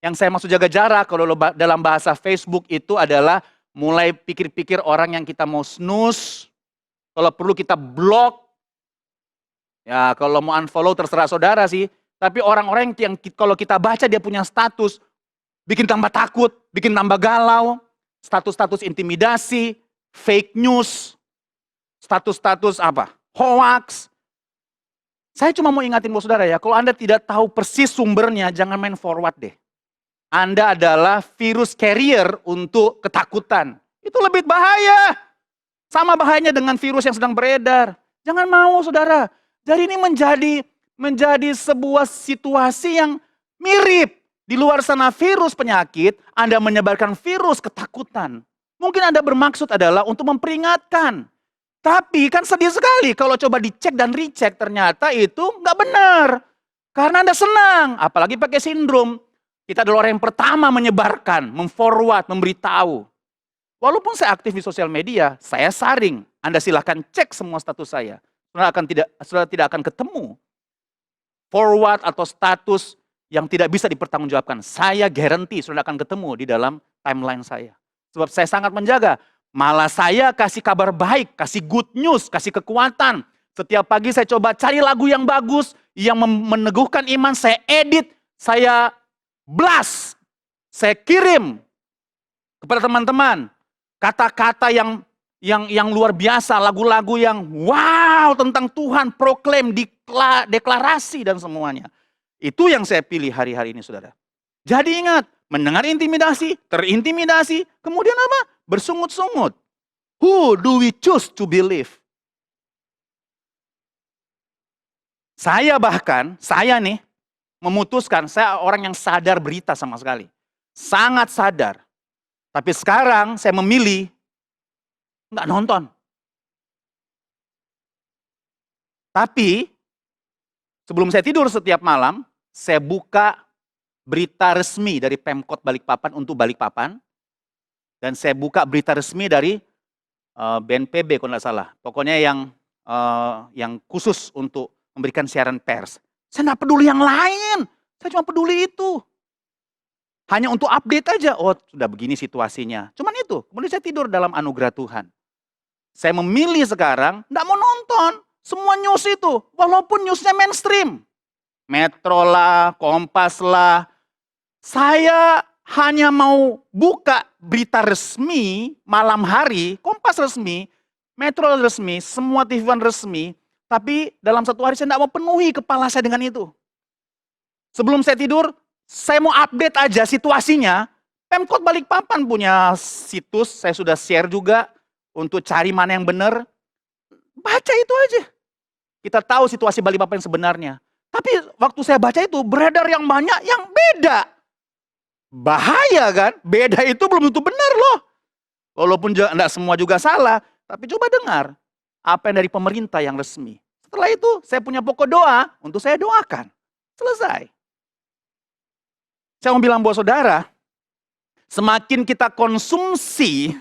Yang saya maksud jaga jarak, kalau dalam bahasa Facebook itu adalah mulai pikir-pikir orang yang kita mau snooze. Kalau perlu kita blok. Ya kalau mau unfollow terserah saudara sih. Tapi orang-orang yang kalau kita baca dia punya status. Bikin tambah takut, bikin tambah galau. Status-status intimidasi, fake news. Status-status apa? Hoax. Saya cuma mau ingatin buat saudara ya. Kalau Anda tidak tahu persis sumbernya, jangan main forward deh. Anda adalah virus carrier untuk ketakutan. Itu lebih bahaya. Sama bahayanya dengan virus yang sedang beredar. Jangan mau saudara. Jadi ini menjadi sebuah situasi yang mirip. Di luar sana virus penyakit, Anda menyebarkan virus ketakutan. Mungkin Anda bermaksud adalah untuk memperingatkan. Tapi kan sedih sekali kalau coba dicek dan recheck ternyata itu nggak benar. Karena Anda senang, apalagi pakai sindrom. Kita adalah orang yang pertama menyebarkan, memforward, memberitahu. Walaupun saya aktif di sosial media, saya saring. Anda silahkan cek semua status saya. Saudara tidak akan ketemu forward atau status yang tidak bisa dipertanggungjawabkan. Saya garanti saudara akan ketemu di dalam timeline saya. Sebab saya sangat menjaga. Malah saya kasih kabar baik, kasih good news, kasih kekuatan. Setiap pagi saya coba cari lagu yang bagus, yang meneguhkan iman, saya edit, saya blast, saya kirim kepada teman-teman kata-kata yang luar biasa, lagu-lagu yang wow tentang Tuhan, proklaim, deklarasi dan semuanya. Itu yang saya pilih hari-hari ini saudara. Jadi ingat, mendengar intimidasi, terintimidasi, kemudian apa? Bersungut-sungut. Who do we choose to believe? Saya nih, memutuskan, saya orang yang sadar berita sama sekali. Sangat sadar. Tapi sekarang saya memilih nggak nonton. Tapi sebelum saya tidur setiap malam, saya buka berita resmi dari Pemkot Balikpapan untuk Balikpapan. Dan saya buka berita resmi dari BNPB kalau nggak salah. Pokoknya yang khusus untuk memberikan siaran pers. Saya nggak peduli yang lain. Saya cuma peduli itu. Hanya untuk update aja. Oh, sudah begini situasinya. Cuman itu. Kemudian saya tidur dalam anugerah Tuhan. Saya memilih sekarang nggak mau nonton semua news itu. Walaupun newsnya mainstream. Metro lah, Kompas lah. Saya hanya mau buka berita resmi malam hari, Kompas resmi, Metro resmi, semua TV One resmi, tapi dalam satu hari saya tidak mau penuhi kepala saya dengan itu. Sebelum saya tidur, saya mau update aja situasinya. Pemkot Balikpapan punya situs, saya sudah share juga untuk cari mana yang benar. Baca itu aja. Kita tahu situasi Balikpapan yang sebenarnya. Tapi waktu saya baca itu beredar yang banyak yang beda. Bahaya kan? Beda itu belum tentu benar loh. Walaupun enggak semua juga salah. Tapi coba dengar apa yang dari pemerintah yang resmi. Setelah itu saya punya pokok doa untuk saya doakan. Selesai. Saya mau bilang buat saudara, semakin kita konsumsi,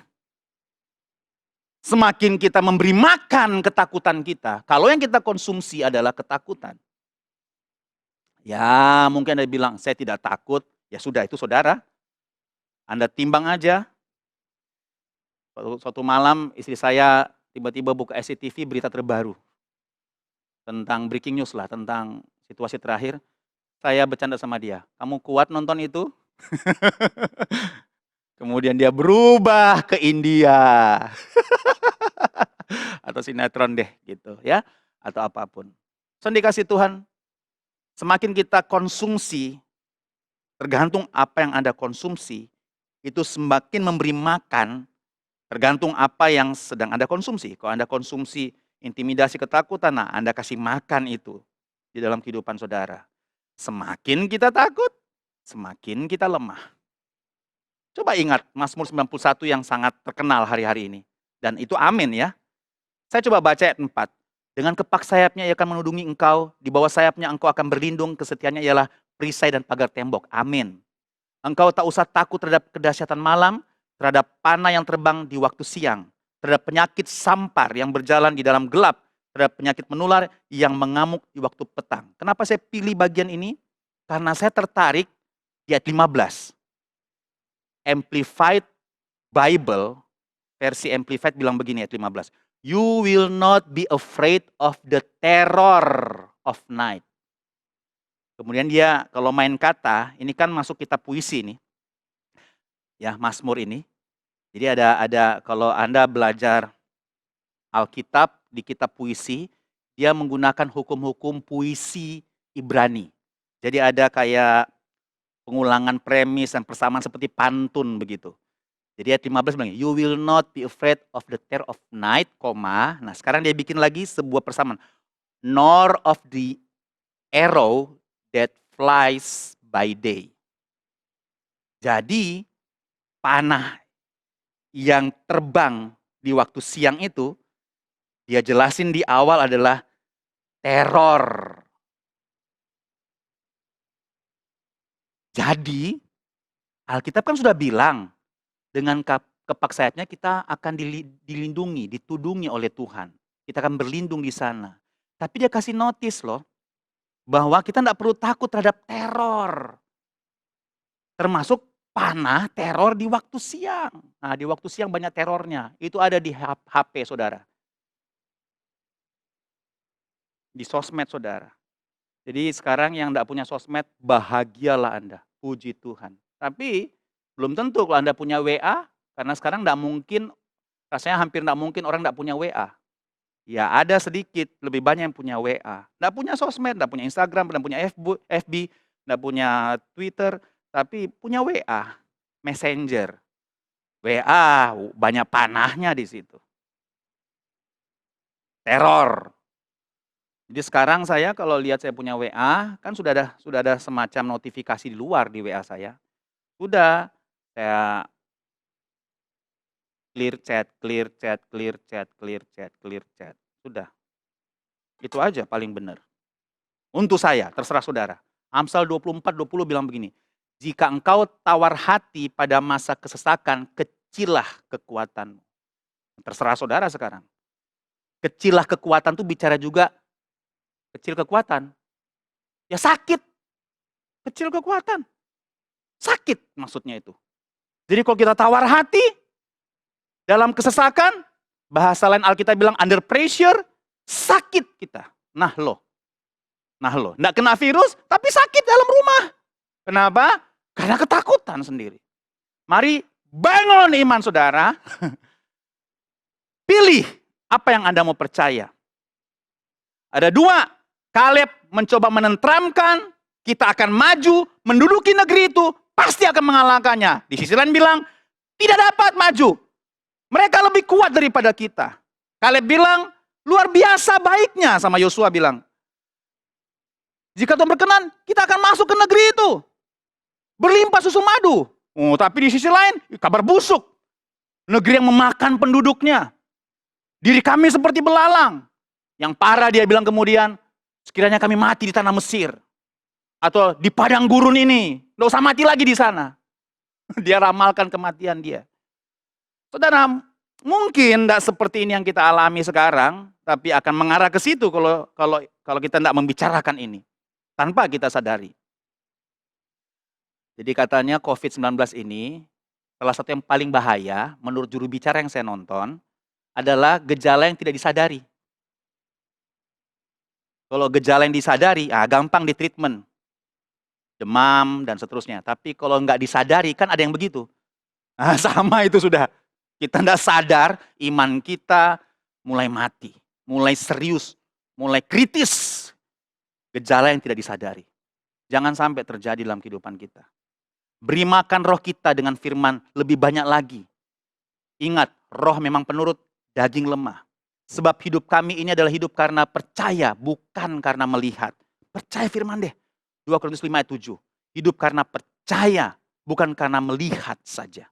semakin kita memberi makan ketakutan kita. Kalau yang kita konsumsi adalah ketakutan. Ya mungkin Anda bilang, saya tidak takut. Ya sudah, itu saudara. Anda timbang aja. Suatu malam istri saya tiba-tiba buka SCTV berita terbaru. Tentang breaking news lah, tentang situasi terakhir. Saya bercanda sama dia, kamu kuat nonton itu? Kemudian dia berubah ke India. Atau sinetron deh gitu ya. Atau apapun. So dikasih Tuhan, semakin kita konsumsi, tergantung apa yang Anda konsumsi, itu semakin memberi makan, tergantung apa yang sedang Anda konsumsi. Kalau Anda konsumsi intimidasi, ketakutan, nah Anda kasih makan itu di dalam kehidupan saudara. Semakin kita takut, semakin kita lemah. Coba ingat Mazmur 91 yang sangat terkenal hari-hari ini. Dan itu amin ya. Saya coba baca ayat 4. Dengan kepak sayapnya ia akan menudungi engkau, di bawah sayapnya engkau akan berlindung, kesetiaannya ialah perisai dan pagar tembok. Amin. Engkau tak usah takut terhadap kedahsyatan malam, terhadap panah yang terbang di waktu siang, terhadap penyakit sampar yang berjalan di dalam gelap, terhadap penyakit menular yang mengamuk di waktu petang. Kenapa saya pilih bagian ini? Karena saya tertarik di ayat 15. Amplified Bible, versi Amplified bilang begini ayat 15. You will not be afraid of the terror of night. Kemudian dia kalau main kata, ini kan masuk kitab puisi nih. Ya, Mazmur ini. Jadi ada kalau Anda belajar Alkitab di kitab puisi, dia menggunakan hukum-hukum puisi Ibrani. Jadi ada kayak pengulangan premis dan persamaan seperti pantun begitu. Jadi ayat 15 bilang, you will not be afraid of the terror of night, nah sekarang dia bikin lagi sebuah persamaan. Nor of the arrow that flies by day. Jadi panah yang terbang di waktu siang itu, dia jelasin di awal adalah teror. Jadi Alkitab kan sudah bilang, dengan kepak sayapnya kita akan dilindungi, ditudungi oleh Tuhan. Kita akan berlindung di sana. Tapi dia kasih notis loh, bahwa kita tidak perlu takut terhadap teror. Termasuk panah teror di waktu siang. Nah di waktu siang banyak terornya. Itu ada di HP saudara. Di sosmed saudara. Jadi sekarang yang tidak punya sosmed, bahagialah Anda. Puji Tuhan. Tapi belum tentu kalau Anda punya WA, karena sekarang tidak mungkin, rasanya hampir tidak mungkin orang tidak punya WA. Ya ada sedikit, lebih banyak yang punya WA. Tidak punya sosmed, tidak punya Instagram, tidak punya FB, tidak punya Twitter, tapi punya WA, Messenger. WA banyak panahnya di situ. Teror. Jadi sekarang saya kalau lihat saya punya WA, kan sudah ada semacam notifikasi di luar di WA saya. Sudah, saya clear chat, clear chat, clear chat, clear chat, clear chat. Sudah. Itu aja paling benar. Untuk saya, terserah saudara. Amsal 24:20 bilang begini. Jika engkau tawar hati pada masa kesesakan, kecillah kekuatanmu. Terserah saudara sekarang. Kecillah kekuatan itu bicara juga kecil kekuatan. Ya sakit. Kecil kekuatan. Sakit maksudnya itu. Jadi kalau kita tawar hati dalam kesesakan, bahasa lain Alkitab bilang under pressure, sakit kita. Nah loh. Nggak kena virus, tapi sakit dalam rumah. Kenapa? Karena ketakutan sendiri. Mari bangun iman saudara. Pilih apa yang Anda mau percaya. Ada dua. Kaleb mencoba menentramkan, kita akan maju, menduduki negeri itu, pasti akan mengalahkannya. Di sisi lain bilang, tidak dapat maju. Mereka lebih kuat daripada kita. Kaleb bilang, luar biasa baiknya, sama Yosua bilang. Jika Tuhan berkenan, kita akan masuk ke negeri itu. Berlimpah susu madu. Oh, tapi di sisi lain, kabar busuk. Negeri yang memakan penduduknya. Diri kami seperti belalang. Yang parah dia bilang kemudian, sekiranya kami mati di tanah Mesir. Atau di padang gurun ini. Nggak usah mati lagi di sana. Dia ramalkan kematian dia. Saudara, mungkin tidak seperti ini yang kita alami sekarang. Tapi akan mengarah ke situ kalau kita tidak membicarakan ini. Tanpa kita sadari. Jadi katanya COVID-19 ini, salah satu yang paling bahaya, menurut juru bicara yang saya nonton, adalah gejala yang tidak disadari. Kalau gejala yang disadari, gampang di treatment. Demam dan seterusnya. Tapi kalau nggak disadari, kan ada yang begitu. Sama itu sudah. Kita nggak sadar, iman kita mulai mati. Mulai serius, mulai kritis. Gejala yang tidak disadari. Jangan sampai terjadi dalam kehidupan kita. Beri makan roh kita dengan firman lebih banyak lagi. Ingat, roh memang penurut, daging lemah. Sebab hidup kami ini adalah hidup karena percaya, bukan karena melihat. Percaya firman deh. 2 Korintus 5 ayat 7. Hidup karena percaya, bukan karena melihat saja.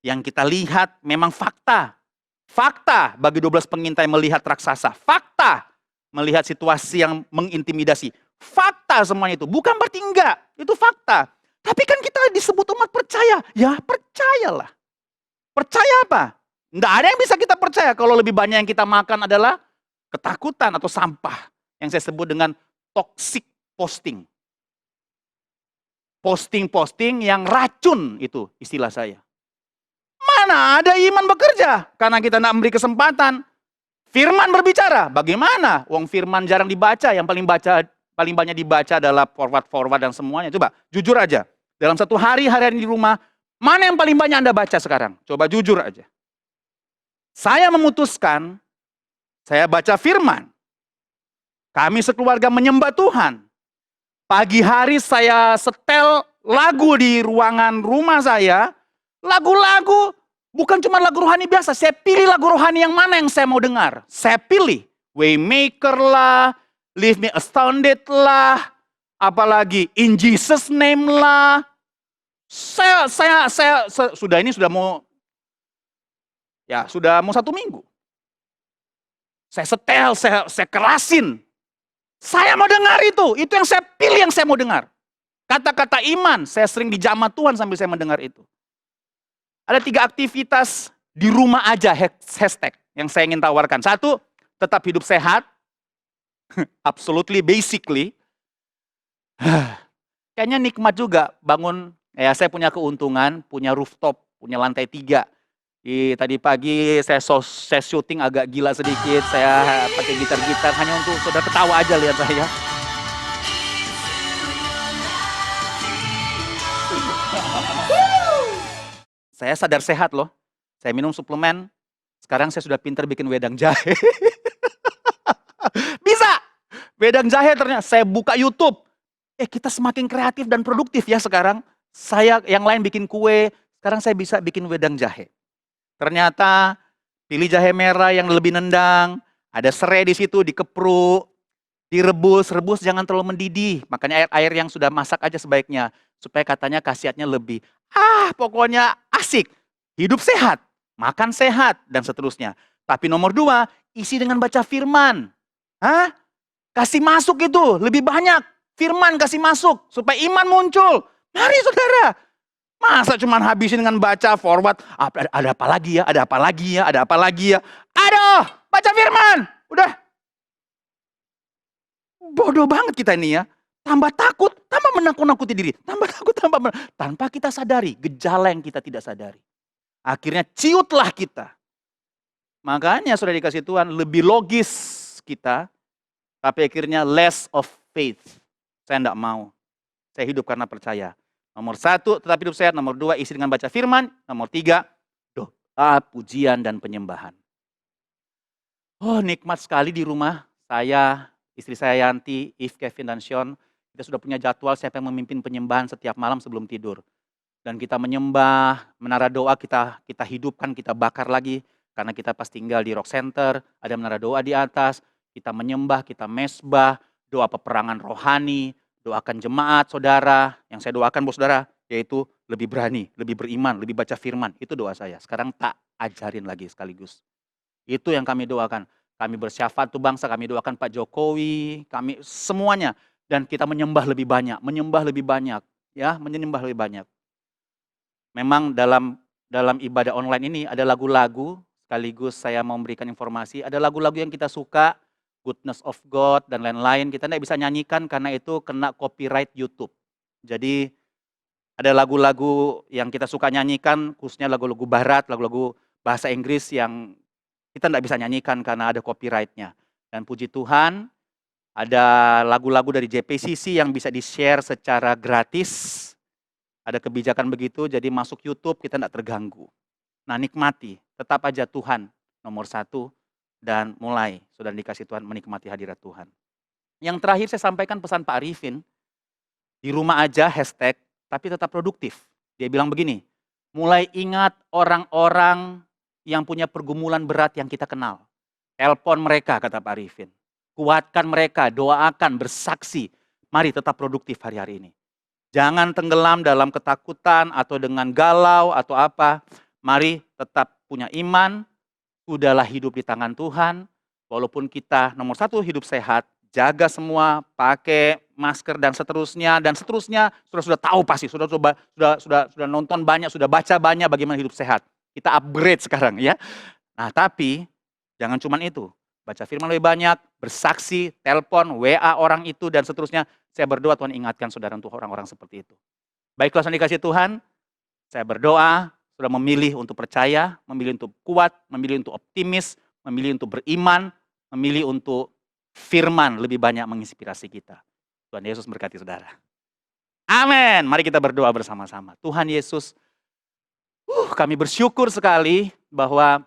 Yang kita lihat memang fakta. Fakta bagi 12 pengintai melihat raksasa. Fakta melihat situasi yang mengintimidasi. Fakta semuanya itu. Bukan berarti enggak. Itu fakta. Tapi kan kita disebut umat percaya. Ya percayalah. Percaya apa? Nggak ada yang bisa kita percaya kalau lebih banyak yang kita makan adalah ketakutan atau sampah. Yang saya sebut dengan toxic posting. Posting-posting yang racun itu istilah saya. Mana ada iman bekerja? Karena kita tidak memberi kesempatan. Firman berbicara. Bagaimana? Wong firman jarang dibaca. Yang paling banyak dibaca adalah forward dan semuanya. Coba jujur aja. Dalam satu hari di rumah, mana yang paling banyak Anda baca sekarang? Coba jujur aja. Saya memutuskan, saya baca firman. Kami sekeluarga menyembah Tuhan. Pagi hari saya setel lagu di ruangan rumah saya. Lagu-lagu, bukan cuma lagu rohani biasa. Saya pilih lagu rohani yang mana yang saya mau dengar. Saya pilih Waymaker lah, Leave Me Astounded lah, apalagi In Jesus Name lah. Saya sudah mau 1 minggu. Saya setel, saya kerasin. Saya mau dengar itu yang saya pilih, yang saya mau dengar. Kata-kata iman, saya sering dijamah Tuhan sambil saya mendengar itu. Ada 3 aktivitas di rumah aja hashtag yang saya ingin tawarkan. 1, tetap hidup sehat. Absolutely, basically. Kayaknya nikmat juga bangun. Ya, saya punya keuntungan, punya rooftop, punya lantai 3. Tadi pagi saya syuting agak gila sedikit, saya pakai gitar-gitar hanya untuk saudara ketawa aja lihat saya. Saya sadar sehat loh, saya minum suplemen, sekarang saya sudah pintar bikin wedang jahe. Bisa, wedang jahe ternyata, saya buka YouTube. Kita semakin kreatif dan produktif ya sekarang. Saya yang lain bikin kue, sekarang saya bisa bikin wedang jahe. Ternyata pilih jahe merah yang lebih nendang, ada serai di situ, dikepruk, direbus, jangan terlalu mendidih. Makanya air yang sudah masak aja sebaiknya, supaya katanya khasiatnya lebih. Pokoknya asik, hidup sehat, makan sehat, dan seterusnya. Tapi nomor 2, isi dengan baca firman. Kasih masuk itu, lebih banyak. Firman kasih masuk, supaya iman muncul. Mari saudara. Masa cuman habisin dengan baca forward, ada apa lagi ya, ada apa lagi ya, ada apa lagi ya. Aduh, baca firman. Udah. Bodoh banget kita ini ya. Tambah takut, tambah menakut-nakuti diri. Tambah takut, tanpa kita sadari gejala yang kita tidak sadari. Akhirnya ciutlah kita. Makanya sudah dikasih Tuhan lebih logis kita, tapi akhirnya less of faith. Saya enggak mau. Saya hidup karena percaya. Nomor 1, tetap hidup sehat. Nomor 2, isi dengan baca firman. Nomor 3, doa, pujian, dan penyembahan. Oh, nikmat sekali di rumah. Saya, istri saya Yanti, If, Kevin, dan Sean. Kita sudah punya jadwal siapa yang memimpin penyembahan setiap malam sebelum tidur. Dan kita menyembah, menara doa kita hidupkan, kita bakar lagi. Karena kita pas tinggal di Rock Center, ada menara doa di atas. Kita menyembah, kita mesbah, doa peperangan rohani, doakan jemaat saudara. Yang saya doakan buat saudara, yaitu lebih berani, lebih beriman, lebih baca firman. Itu doa saya. Sekarang tak ajarin lagi sekaligus. Itu yang kami doakan. Kami bersyafaat tuh bangsa, kami doakan Pak Jokowi, kami semuanya. Dan kita menyembah lebih banyak, ya, menyembah lebih banyak. Memang dalam ibadah online ini ada lagu-lagu, sekaligus saya mau memberikan informasi, ada lagu-lagu yang kita suka, Goodness of God dan lain-lain, kita tidak bisa nyanyikan karena itu kena copyright YouTube. Jadi ada lagu-lagu yang kita suka nyanyikan, khususnya lagu-lagu barat, lagu-lagu bahasa Inggris yang kita tidak bisa nyanyikan karena ada copyrightnya. Dan puji Tuhan, ada lagu-lagu dari JPCC yang bisa di-share secara gratis. Ada kebijakan begitu, jadi masuk YouTube kita tidak terganggu. Nah nikmati, tetap aja Tuhan nomor 1 dan mulai sudah dikasih Tuhan menikmati hadirat Tuhan. Yang terakhir saya sampaikan pesan Pak Arifin, di rumah aja hashtag, tapi tetap produktif. Dia bilang begini, mulai ingat orang-orang yang punya pergumulan berat yang kita kenal. Telepon mereka kata Pak Arifin. Kuatkan mereka, doakan, bersaksi. Mari tetap produktif hari-hari ini. Jangan tenggelam dalam ketakutan atau dengan galau atau apa. Mari tetap punya iman. Udahlah hidup di tangan Tuhan. Walaupun kita nomor 1 hidup sehat, jaga semua, pakai masker dan seterusnya. Dan seterusnya sudah tahu pasti, sudah nonton banyak, sudah baca banyak bagaimana hidup sehat. Kita upgrade sekarang ya. Nah tapi jangan cuma itu. Baca firman lebih banyak, bersaksi, telepon, WA orang itu, dan seterusnya. Saya berdoa Tuhan ingatkan saudara untuk orang-orang seperti itu. Baiklah yang dikasih Tuhan, saya berdoa, sudah memilih untuk percaya, memilih untuk kuat, memilih untuk optimis, memilih untuk beriman, memilih untuk firman lebih banyak menginspirasi kita. Tuhan Yesus berkati saudara. Amin. Mari kita berdoa bersama-sama. Tuhan Yesus, kami bersyukur sekali bahwa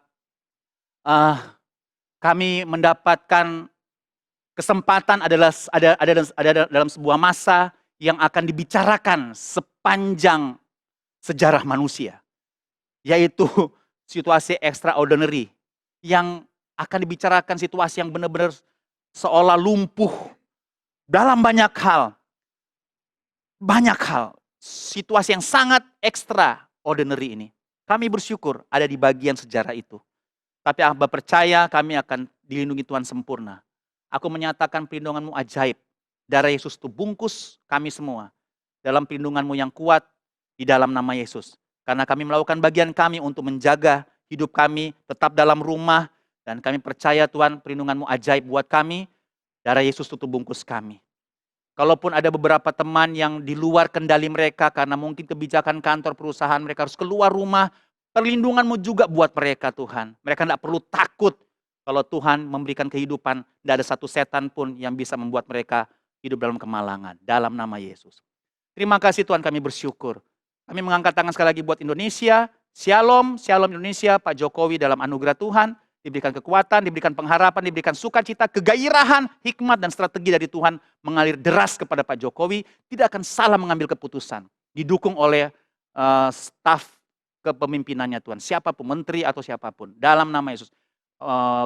kami mendapatkan kesempatan ada dalam sebuah masa yang akan dibicarakan sepanjang sejarah manusia. Yaitu situasi extraordinary yang akan dibicarakan situasi yang benar-benar seolah lumpuh dalam banyak hal. Banyak hal. Situasi yang sangat extraordinary ini. Kami bersyukur ada di bagian sejarah itu. Tapi hamba percaya kami akan dilindungi Tuhan sempurna. Aku menyatakan perlindungan-Mu ajaib. Darah Yesus itu bungkus kami semua. Dalam perlindungan-Mu yang kuat di dalam nama Yesus. Karena kami melakukan bagian kami untuk menjaga hidup kami tetap dalam rumah. Dan kami percaya Tuhan perlindungan-Mu ajaib buat kami. Darah Yesus itu bungkus kami. Kalaupun ada beberapa teman yang di luar kendali mereka karena mungkin kebijakan kantor perusahaan mereka harus keluar rumah. Perlindungan-Mu juga buat mereka Tuhan. Mereka tidak perlu takut kalau Tuhan memberikan kehidupan. Tidak ada satu setan pun yang bisa membuat mereka hidup dalam kemalangan. Dalam nama Yesus. Terima kasih Tuhan kami bersyukur. Kami mengangkat tangan sekali lagi buat Indonesia. Shalom, shalom Indonesia. Pak Jokowi dalam anugerah Tuhan. Diberikan kekuatan, diberikan pengharapan, diberikan sukacita, kegairahan, hikmat dan strategi dari Tuhan. Mengalir deras kepada Pak Jokowi. Tidak akan salah mengambil keputusan. Didukung oleh staf kepemimpinannya Tuhan, siapapun, menteri atau siapapun, dalam nama Yesus.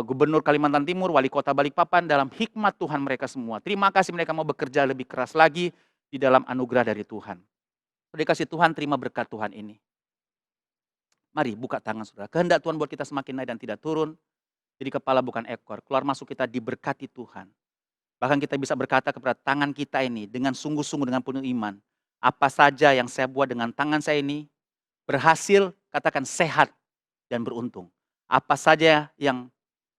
Gubernur Kalimantan Timur, wali kota Balikpapan, dalam hikmat Tuhan mereka semua. Terima kasih mereka mau bekerja lebih keras lagi di dalam anugerah dari Tuhan. Sudah kasih Tuhan, terima berkat Tuhan ini. Mari buka tangan saudara. Kehendak Tuhan buat kita semakin naik dan tidak turun. Jadi kepala bukan ekor. Keluar masuk kita diberkati Tuhan. Bahkan kita bisa berkata kepada tangan kita ini dengan sungguh-sungguh dengan penuh iman. Apa saja yang saya buat dengan tangan saya ini berhasil, katakan sehat dan beruntung. Apa saja yang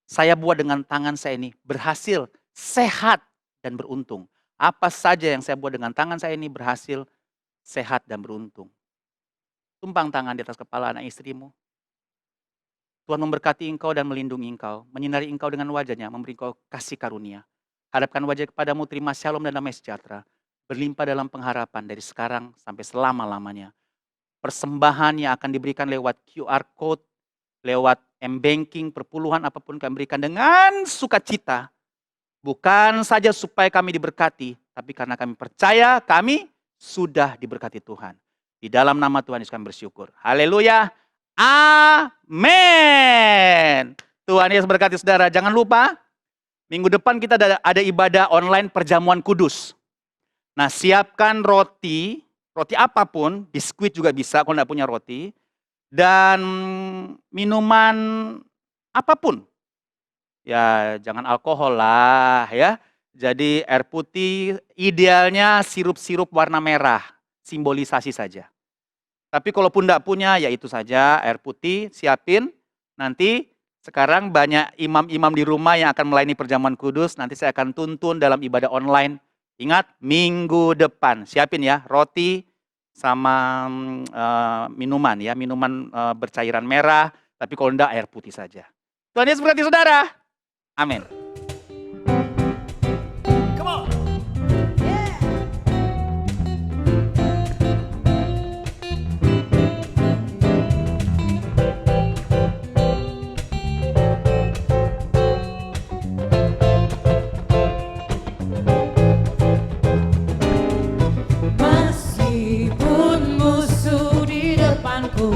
saya buat dengan tangan saya ini berhasil, sehat dan beruntung. Apa saja yang saya buat dengan tangan saya ini berhasil, sehat dan beruntung. Tumpang tangan di atas kepala anak istrimu. Tuhan memberkati engkau dan melindungi engkau, menyinari engkau dengan wajahnya, memberi engkau kasih karunia. Hadapkan wajah kepadamu, terima shalom dan damai sejahtera, berlimpah dalam pengharapan dari sekarang sampai selama-lamanya. Persembahan yang akan diberikan lewat QR Code, lewat M-Banking, perpuluhan apapun kami berikan dengan sukacita. Bukan saja supaya kami diberkati, tapi karena kami percaya kami sudah diberkati Tuhan. Di dalam nama Tuhan Yesus kami bersyukur. Haleluya. Amin. Tuhan Yesus berkati saudara. Jangan lupa, minggu depan kita ada ibadah online perjamuan kudus. Nah, siapkan roti apapun, biskuit juga bisa kalau tidak punya roti. Dan minuman apapun. Ya, jangan alkohol lah ya. Jadi air putih, idealnya sirup-sirup warna merah, simbolisasi saja. Tapi kalaupun tidak punya, ya itu saja, air putih, siapin. Nanti sekarang banyak imam-imam di rumah yang akan melayani perjamuan kudus. Nanti saya akan tuntun dalam ibadah online. Ingat, minggu depan. Siapin ya, roti sama minuman ya. Minuman bercairan merah, tapi kalau tidak air putih saja. Tuhan Yesus berkati saudara. Amin. Meskipun musuh di depanku